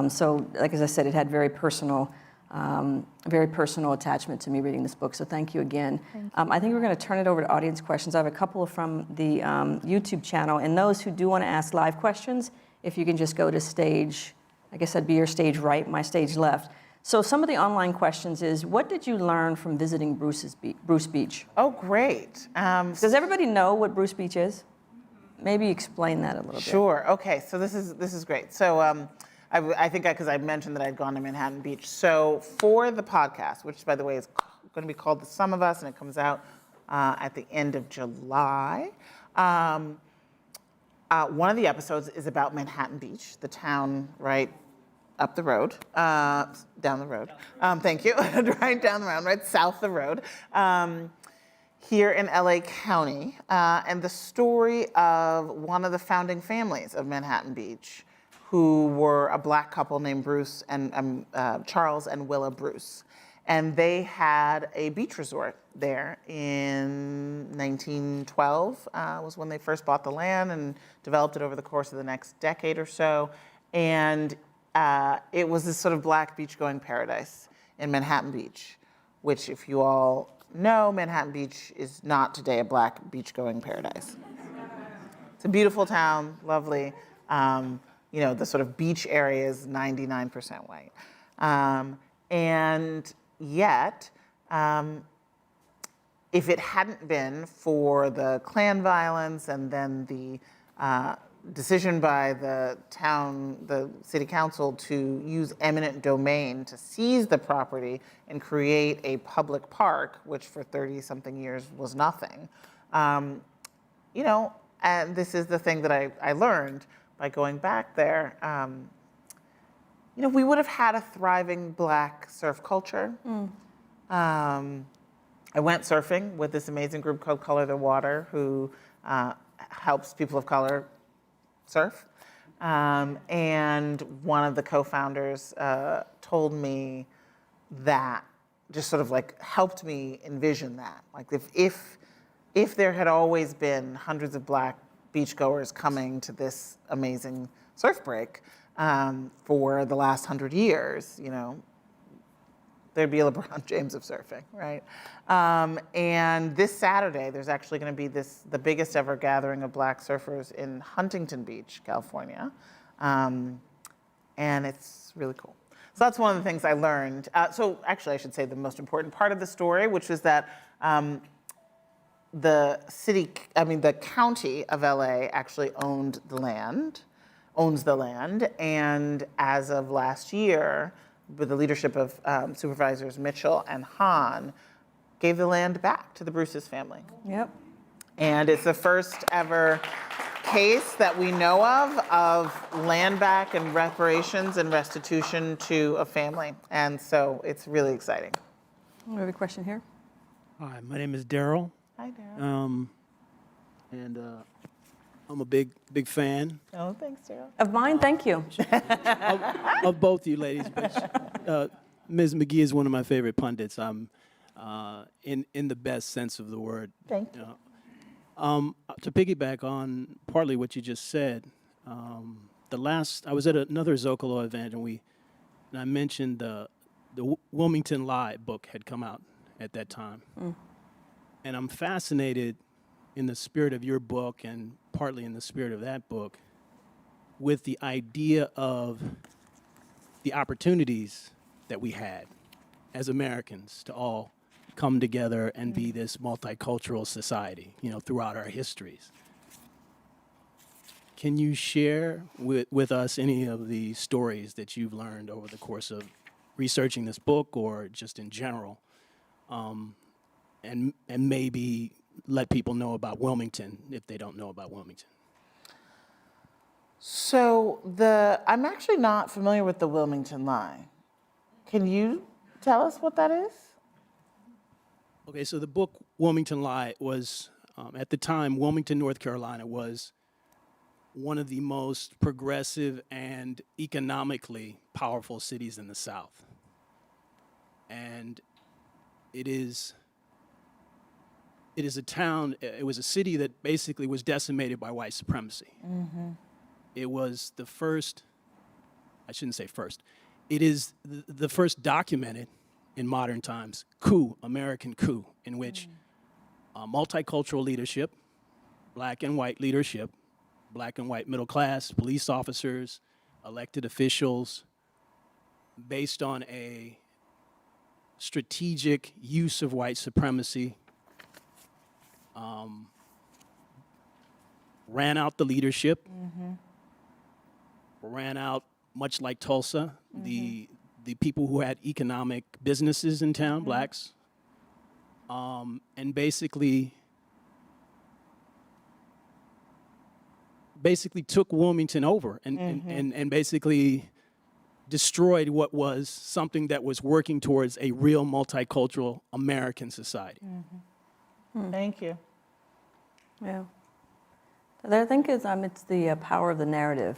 So, like as I said, it had very personal attachment to me reading this book. So thank you again. I think we're going to turn it over to audience questions. I have a couple from the YouTube channel, and those who do want to ask live questions, if you can just go to stage, I guess that'd be your stage right, my stage left. So some of the online questions is, what did you learn from visiting Bruce Beach? Oh, great. Does everybody know what Bruce Beach is? Maybe explain that a little bit. Sure. Okay. So this is great. So I think because I mentioned that I'd gone to Manhattan Beach. So for the podcast, which by the way is going to be called The Sum of Us, and it comes out at the end of July. One of the episodes is about Manhattan Beach, the town right up the road, down the road. Thank you. Right down the road, right south the road. Here in LA County, and the story of one of the founding families of Manhattan Beach, who were a black couple named Bruce and Charles and Willa Bruce. And they had a beach resort there in 1912, was when they first bought the land and developed it over the course of the next decade or so. And it was this sort of black beach-going paradise in Manhattan Beach, which if you all know, Manhattan Beach is not today a black beach-going paradise. It's a beautiful town, lovely. The sort of beach area is 99% white. And yet, if it hadn't been for the Klan violence and then the decision by the city council to use eminent domain to seize the property and create a public park, which for 30-something years was nothing, and this is the thing that I learned by going back there, we would have had a thriving black surf culture. I went surfing with this amazing group called Color the Water, who helps people of color surf. And one of the co-founders told me that, just sort of like helped me envision that. Like if there had always been hundreds of black beachgoers coming to this amazing surf break for the last 100 years, there'd be a LeBron James of surfing, right? And this Saturday, there's actually going to be the biggest ever gathering of black surfers in Huntington Beach, California, and it's really cool. So that's one of the things I learned. So actually, I should say the most important part of the story, which was that the county of LA actually owns the land, and as of last year, with the leadership of Supervisors Mitchell and Hahn, gave the land back to the Bruce's family. Yep. And it's the first ever case that we know of land back and reparations and restitution to a family. And so it's really exciting. We have a question here. Hi, my name is Daryl. Hi, Daryl. And I'm a big fan Oh, thanks, Daryl. Of mine, thank you. of both you ladies. But Ms. McGee is one of my favorite pundits. I'm in the best sense of the word. Thank you. To piggyback on partly what you just said, I was at another Zócalo event, and we and I mentioned the Wilmington Lie book had come out at that time. And I'm fascinated in the spirit of your book and partly in the spirit of that book with the idea of the opportunities that we had as Americans to all come together and be this multicultural society, throughout our histories. Can you share with us any of the stories that you've learned over the course of researching this book or just in general, and maybe let people know about Wilmington if they don't know about Wilmington? So I'm actually not familiar with the Wilmington Lie. Can you tell us what that is? Okay, so the book Wilmington Lie was, at the time, Wilmington, North Carolina was one of the most progressive and economically powerful cities in the South. And it is a town, it was a city that basically was decimated by white supremacy. It was the first, I shouldn't say first, it is the first documented in modern times American coup, in which multicultural leadership, black and white leadership, black and white middle class, police officers, elected officials, based on a strategic use of white supremacy, ran out the leadership, ran out, much like Tulsa, the people who had economic businesses in town, blacks, and basically took Wilmington over and basically destroyed what was something that was working towards a real multicultural American society. Thank you. Yeah. I think it's the power of the narrative.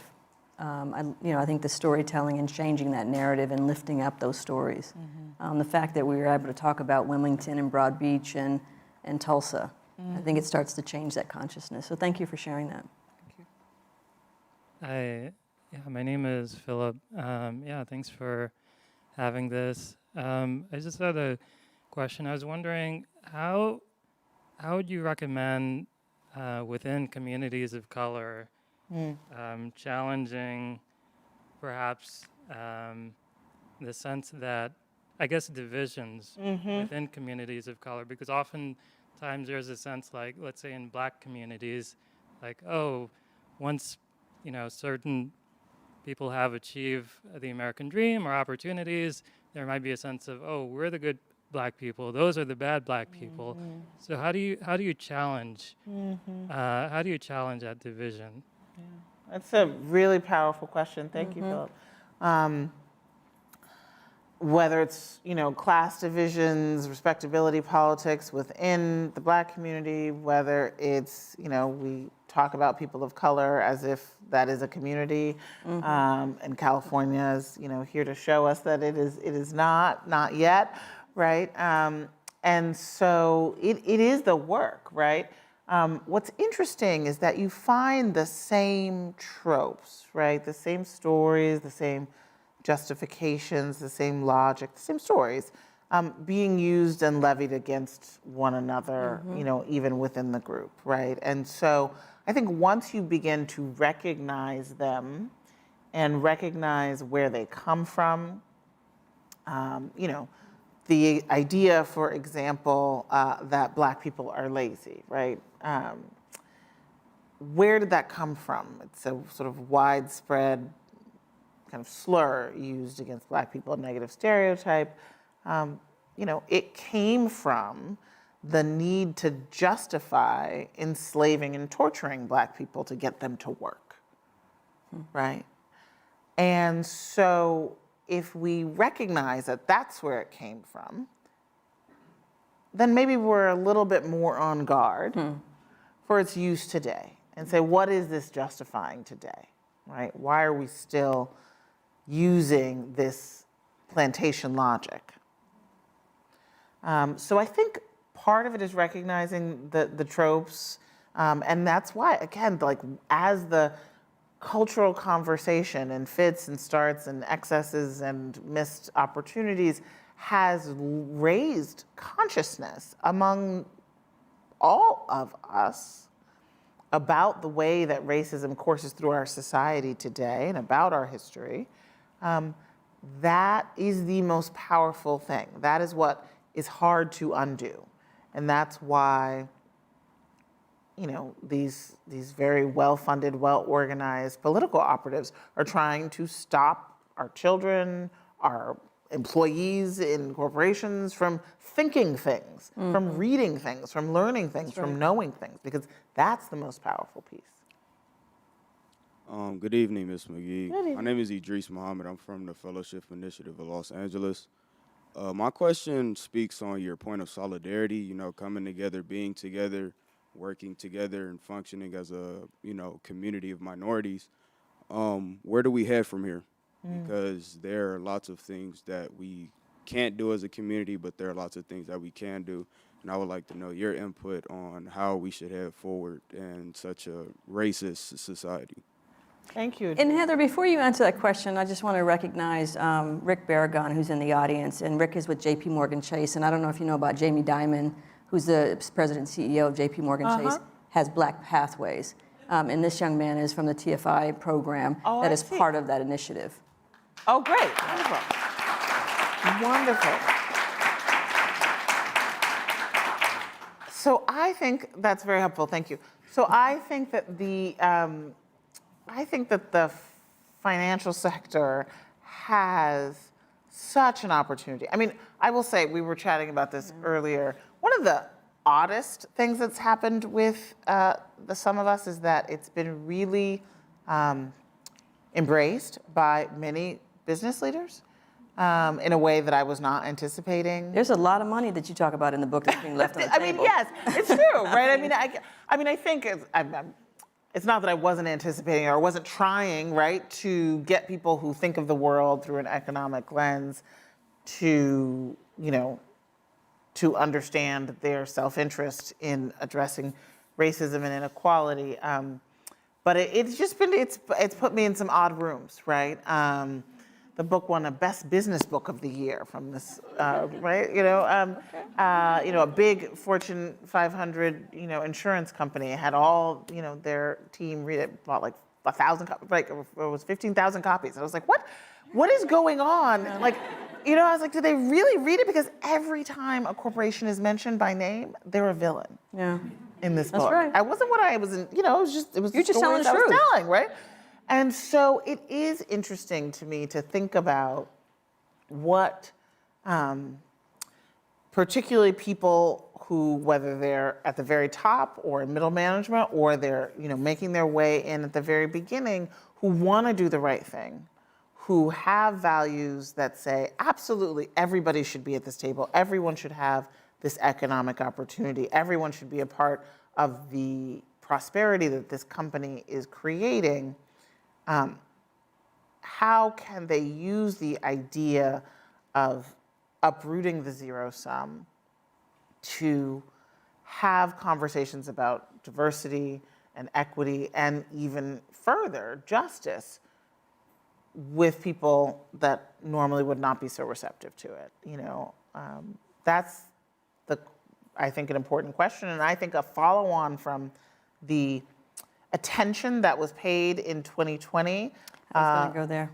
I think the storytelling and changing that narrative and lifting up those stories. The fact that we were able to talk about Wilmington and Broad Beach and Tulsa, I think it starts to change that consciousness. So thank you for sharing that. Hi, my name is Philip. Thanks for having this. I just had a question. I was wondering how would you recommend within communities of color challenging perhaps the sense that, I guess, divisions within communities of color, because oftentimes there's a sense, like, let's say in black communities, like, oh, once certain people have achieved the American dream or opportunities, there might be a sense of, oh, we're the good black people, those are the bad black people. So how do you challenge that division? That's a really powerful question. Thank you, Philip. Whether it's, class divisions, respectability politics within the black community, whether it's, we talk about people of color as if that is a community, and California is, here to show us that it is not yet, right? And so it is the work, right? What's interesting is that you find the same tropes, right? The same stories, the same justifications, the same logic, the same stories being used and levied against one another, even within the group, right? And so I think once you begin to recognize them and recognize where they come from, the idea, for example, that black people are lazy, right? Where did that come from? It's a sort of widespread kind of slur used against black people, a negative stereotype. It came from the need to justify enslaving and torturing black people to get them to work, right? And so if we recognize that that's where it came from, then maybe we're a little bit more on guard for its use today and say, what is this justifying today, right? Why are we still using this plantation logic? So I think part of it is recognizing the tropes, and that's why, again, like as the cultural conversation and fits and starts and excesses and missed opportunities has raised consciousness among all of us about the way that racism courses through our society today and about our history. That is the most powerful thing. That is what is hard to undo. And that's why, you know, these very well-funded, well-organized political operatives are trying to stop our children, our employees in corporations from thinking things, from reading things, from learning things, from knowing things, because that's the most powerful piece. Good evening, Ms. McGee. My name is Idris Muhammad. I'm from the Fellowship Initiative of Los Angeles. My question speaks on your point of solidarity, you know, coming together, being together, working together, and functioning as a, you know, community of minorities. Where do we head from here? Because there are lots of things that we can't do as a community, but there are lots of things that we can do. And I would like to know your input on how we should head forward in such a racist society. Thank you. And Heather, before you answer that question, I just want to recognize Rick Barragon, who's in the audience, and Rick is with J.P. Morgan Chase, and I don't know if you know about Jamie Dimon, who's the president and CEO of J.P. Morgan Chase, has Black Pathways, and this young man is from the TFI program that is part of that initiative. Oh, great. Wonderful. Wonderful. So I think that's very helpful. Thank you. So I think that the financial sector has such an opportunity. I mean, I will say, we were chatting about this earlier. One of the oddest things that's happened with the Sum of Us is that it's been really embraced by many business leaders in a way that I was not anticipating. There's a lot of money that you talk about in the book that's being left on the table. I mean, yes, it's true, right? I mean, I think it's not that I wasn't anticipating or wasn't trying, right, to get people who think of the world through an economic lens to, you know, to understand their self-interest in addressing racism and inequality. But it's just been, it's put me in some odd rooms, right? The book won a Best Business Book of the Year from this, right? You know, a big Fortune 500, you know, insurance company had all, you know, their team read it, bought like 1,000 copies, like it was 15,000 copies. I was like, what is going on? Like, you know, I was like, do they really read it? Because every time a corporation is mentioned by name, they're a villain. Yeah. In this book. That's right. I wasn't what I was in, you know, it was You're just telling the stories I was truth. telling, right? And so it is interesting to me to think about what, particularly people who, whether they're at the very top or in middle management, or they're, you know, making their way in at the very beginning, who want to do the right thing, who have values that say, absolutely, everybody should be at this table, everyone should have this economic opportunity, everyone should be a part of the prosperity that this company is creating. How can they use the idea of uprooting the zero sum to have conversations about diversity and equity and even further justice with people that normally would not be so receptive to it? You know, that's I think an important question, and I think a follow-on from the attention that was paid in 2020 I was going to go there.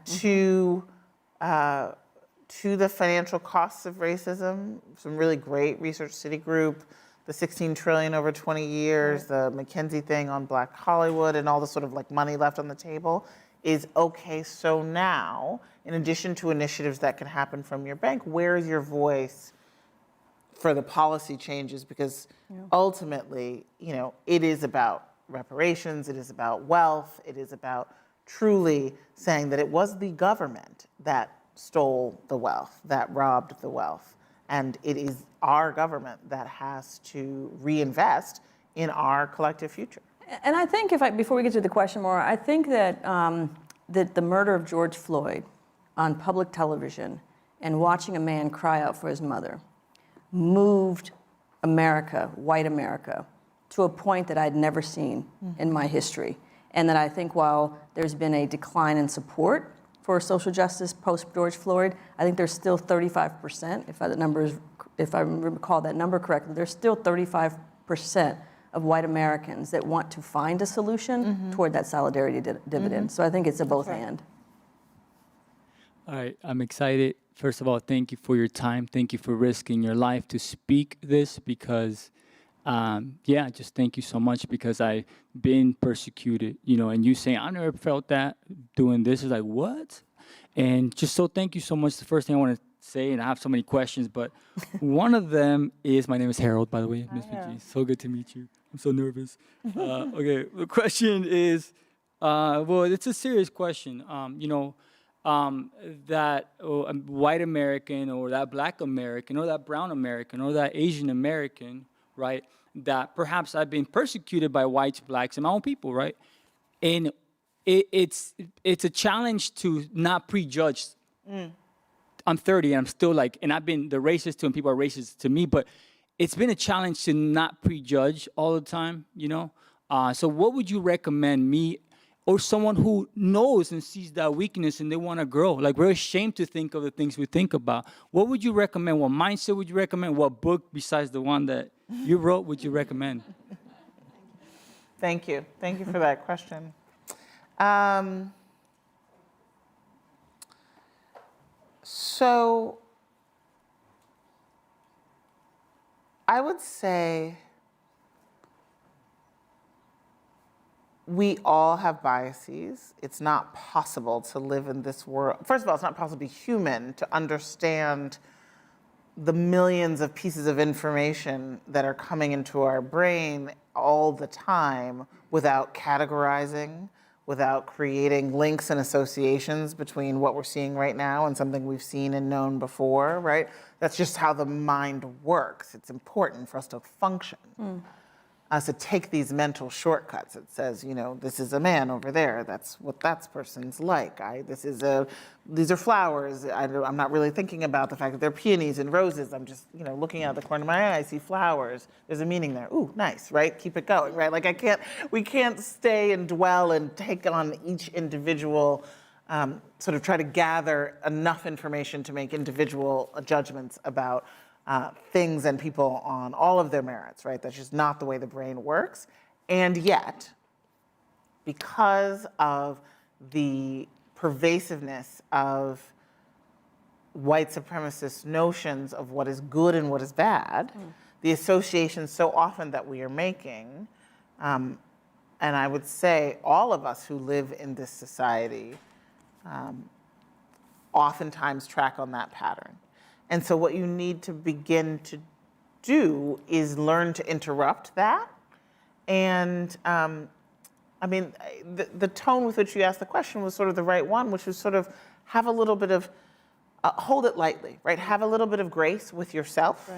to the financial costs of racism. Some really great research, Citigroup, the $16 trillion over 20 years, the McKinsey thing on Black Hollywood, and all the sort of like money left on the table is, okay, so now, in addition to initiatives that can happen from your bank, where is your voice for the policy changes? Because ultimately, you know, it is about reparations, it is about wealth, it is about truly saying that it was the government that stole the wealth, that robbed the wealth, and it is our government that has to reinvest in our collective future. And I think, before we get to the question more, I think that that the murder of George Floyd on public television and watching a man cry out for his mother moved America, white America, to a point that I'd never seen in my history. And that I think while there's been a decline in support for social justice post George Floyd, I think there's still 35%, if I recall that number correctly, there's still 35% of white Americans that want to find a solution toward that solidarity dividend. So I think it's a both and. All right, I'm excited. First of all, thank you for your time. Thank you for risking your life to speak this because, just thank you so much because I've been persecuted, and you saying, I never felt that doing this is like, what? And just so thank you so much. The first thing I want to say, and I have so many questions, but one of them is, my name is Harold, by the way, Ms. McGee. So good to meet you. I'm so nervous. Okay, the question is, it's a serious question. That white American or that black American or that brown American or that Asian American, right, that perhaps I've been persecuted by whites, blacks, and my own people, right? And it's a challenge to not prejudge. I'm 30 and I'm still and I've been the racist to and people are racist to me, but it's been a challenge to not prejudge all the time, So what would you recommend me or someone who knows and sees that weakness and they want to grow? We're ashamed to think of the things we think about. What would you recommend? What mindset would you recommend? What book besides the one that you wrote would you recommend? Thank you. Thank you for that question. So I would say we all have biases. It's not possible to live in this world. First of all, it's not possible to be human to understand the millions of pieces of information that are coming into our brain all the time without categorizing, without creating links and associations between what we're seeing right now and something we've seen and known before, right? That's just how the mind works. It's important for us to function. To take these mental shortcuts. It says, this is a man over there. That's what that person's like. These are flowers. I'm not really thinking about the fact that they're peonies and roses. I'm just, looking out the corner of my eye, I see flowers. There's a meaning there. Ooh, nice, right? Keep it going, right? We can't stay and dwell and take on each individual, sort of try to gather enough information to make individual judgments about things and people on all of their merits, right? That's just not the way the brain works. And yet, because of the pervasiveness of white supremacist notions of what is good and what is bad, the associations so often that we are making, and I would say all of us who live in this society oftentimes track on that pattern. And so what you need to begin to do is learn to interrupt that. And the tone with which you asked the question was sort of the right one, which was sort of have a little bit of, hold it lightly, right? Have a little bit of grace with yourself.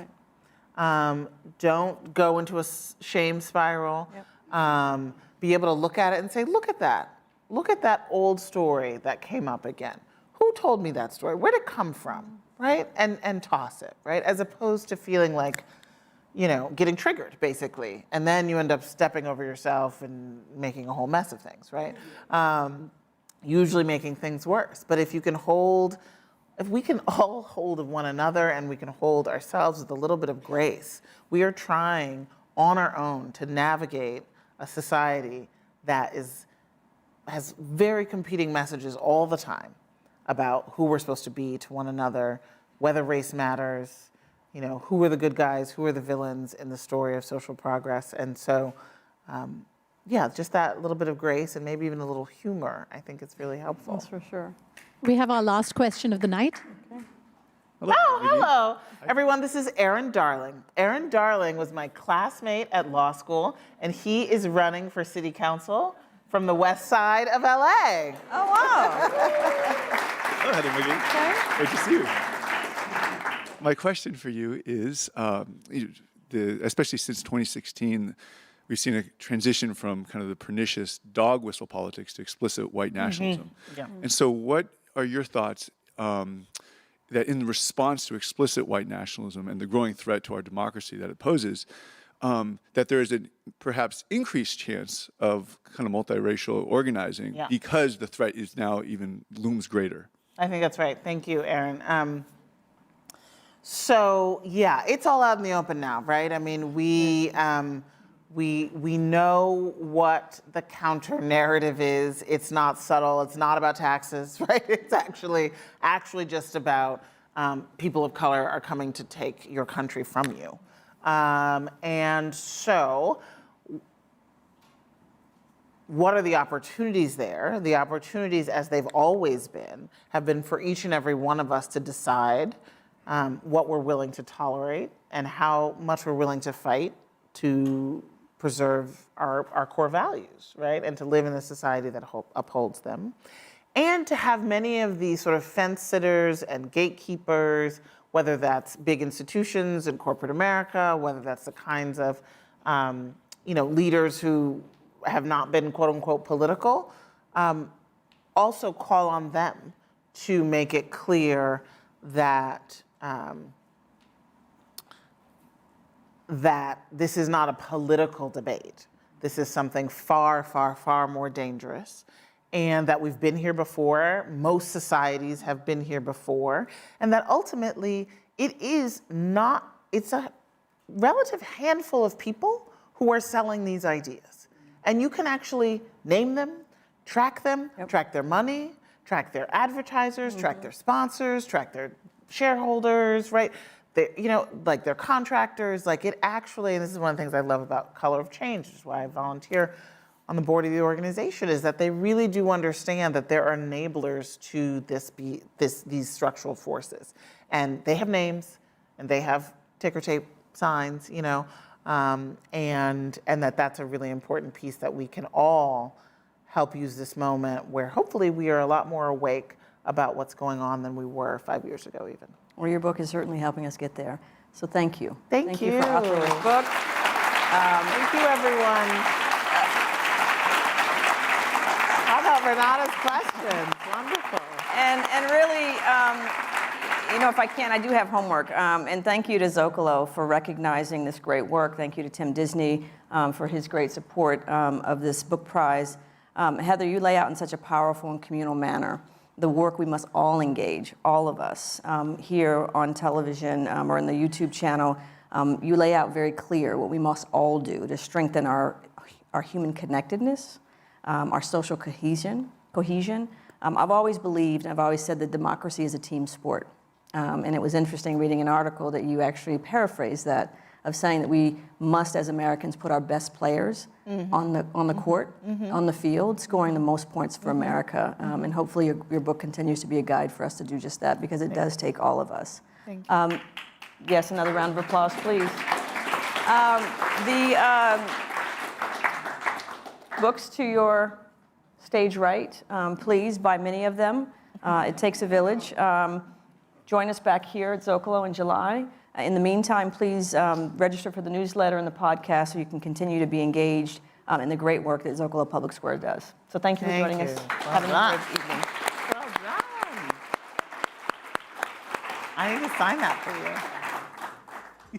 Right. Don't go into a shame spiral. Yep. Be able to look at it and say, look at that. Look at that old story that came up again. Who told me that story? Where'd it come from? Right? And toss it, right? As opposed to feeling like, getting triggered, basically. And then you end up stepping over yourself and making a whole mess of things, right? Usually making things worse. But if we can all hold of one another and we can hold ourselves with a little bit of grace, we are trying on our own to navigate a society that has very competing messages all the time about who we're supposed to be to one another, whether race matters, who are the good guys, who are the villains in the story of social progress. And so, just that little bit of grace and maybe even a little humor, I think it's really helpful. That's for sure. We have our last question of the night. Okay. Hello. Everyone, this is Aaron Darling. Aaron Darling was my classmate at law school, and he is running for city council from the west side of LA. Oh, wow. Hello, Heather McGhee. Great to see you. My question for you is, especially since 2016, we've seen a transition from kind of the pernicious dog whistle politics to explicit white nationalism. Yeah. And so what are your thoughts that in response to explicit white nationalism and the growing threat to our democracy that it poses, that there is a perhaps increased chance of kind of multiracial organizing Yeah. because the threat is now even looms greater. I think that's right. Thank you, Aaron. So yeah, it's all out in the open now, right? I mean, we know what the counter narrative is. It's not subtle. It's not about taxes, right? It's actually just about people of color are coming to take your country from you. And so what are the opportunities there? The opportunities, as they've always been, have been for each and every one of us to decide what we're willing to tolerate and how much we're willing to fight to preserve our core values, right? And to live in a society that upholds them. And to have many of these sort of fence sitters and gatekeepers, whether that's big institutions in corporate America, whether that's the kinds of leaders who have not been quote unquote political, also call on them to make it clear that that this is not a political debate. This is something far, far, far more dangerous, and that we've been here before. Most societies have been here before, and that ultimately it's a relative handful of people who are selling these ideas. And you can actually name them, track their money, track their advertisers, track their sponsors, track their shareholders, right? Like their contractors, like it actually, and this is one of the things I love about Color of Change, which is why I volunteer on the board of the organization, is that they really do understand that there are enablers to these structural forces. And they have names, and they have ticker tape signs, and that's a really important piece that we can all help use this moment where hopefully we are a lot more awake about what's going on than we were 5 years ago even. Well, your book is certainly helping us get there. So thank you. Thank you. For authoring this book. Thank you, everyone. How about Renata's questions? Wonderful. And really, if I can, I do have homework. And thank you to Zócalo for recognizing this great work. Thank you to Tim Disney for his great support of this book prize. Heather, you lay out in such a powerful and communal manner the work we must all engage, all of us, here on television or in the YouTube channel. You lay out very clear what we must all do to strengthen our human connectedness, our social cohesion. I've always believed, and I've always said that democracy is a team sport. And it was interesting reading an article that you actually paraphrased that, of saying that we must, as Americans, put our best players on the court, on the field, scoring the most points for America. And hopefully your book continues to be a guide for us to do just that, because it does take all of us. Thank you. Yes, another round of applause, please. Books to your stage right, please, buy many of them. It takes a village. Join us back here at Zócalo in July. In the meantime, please register for the newsletter and the podcast so you can continue to be engaged in the great work that Zócalo Public Square does. So thank you for joining us. Have a good evening. Well done. I need to sign that for you.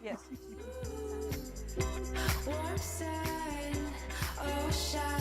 Yes. Warm sun, ocean.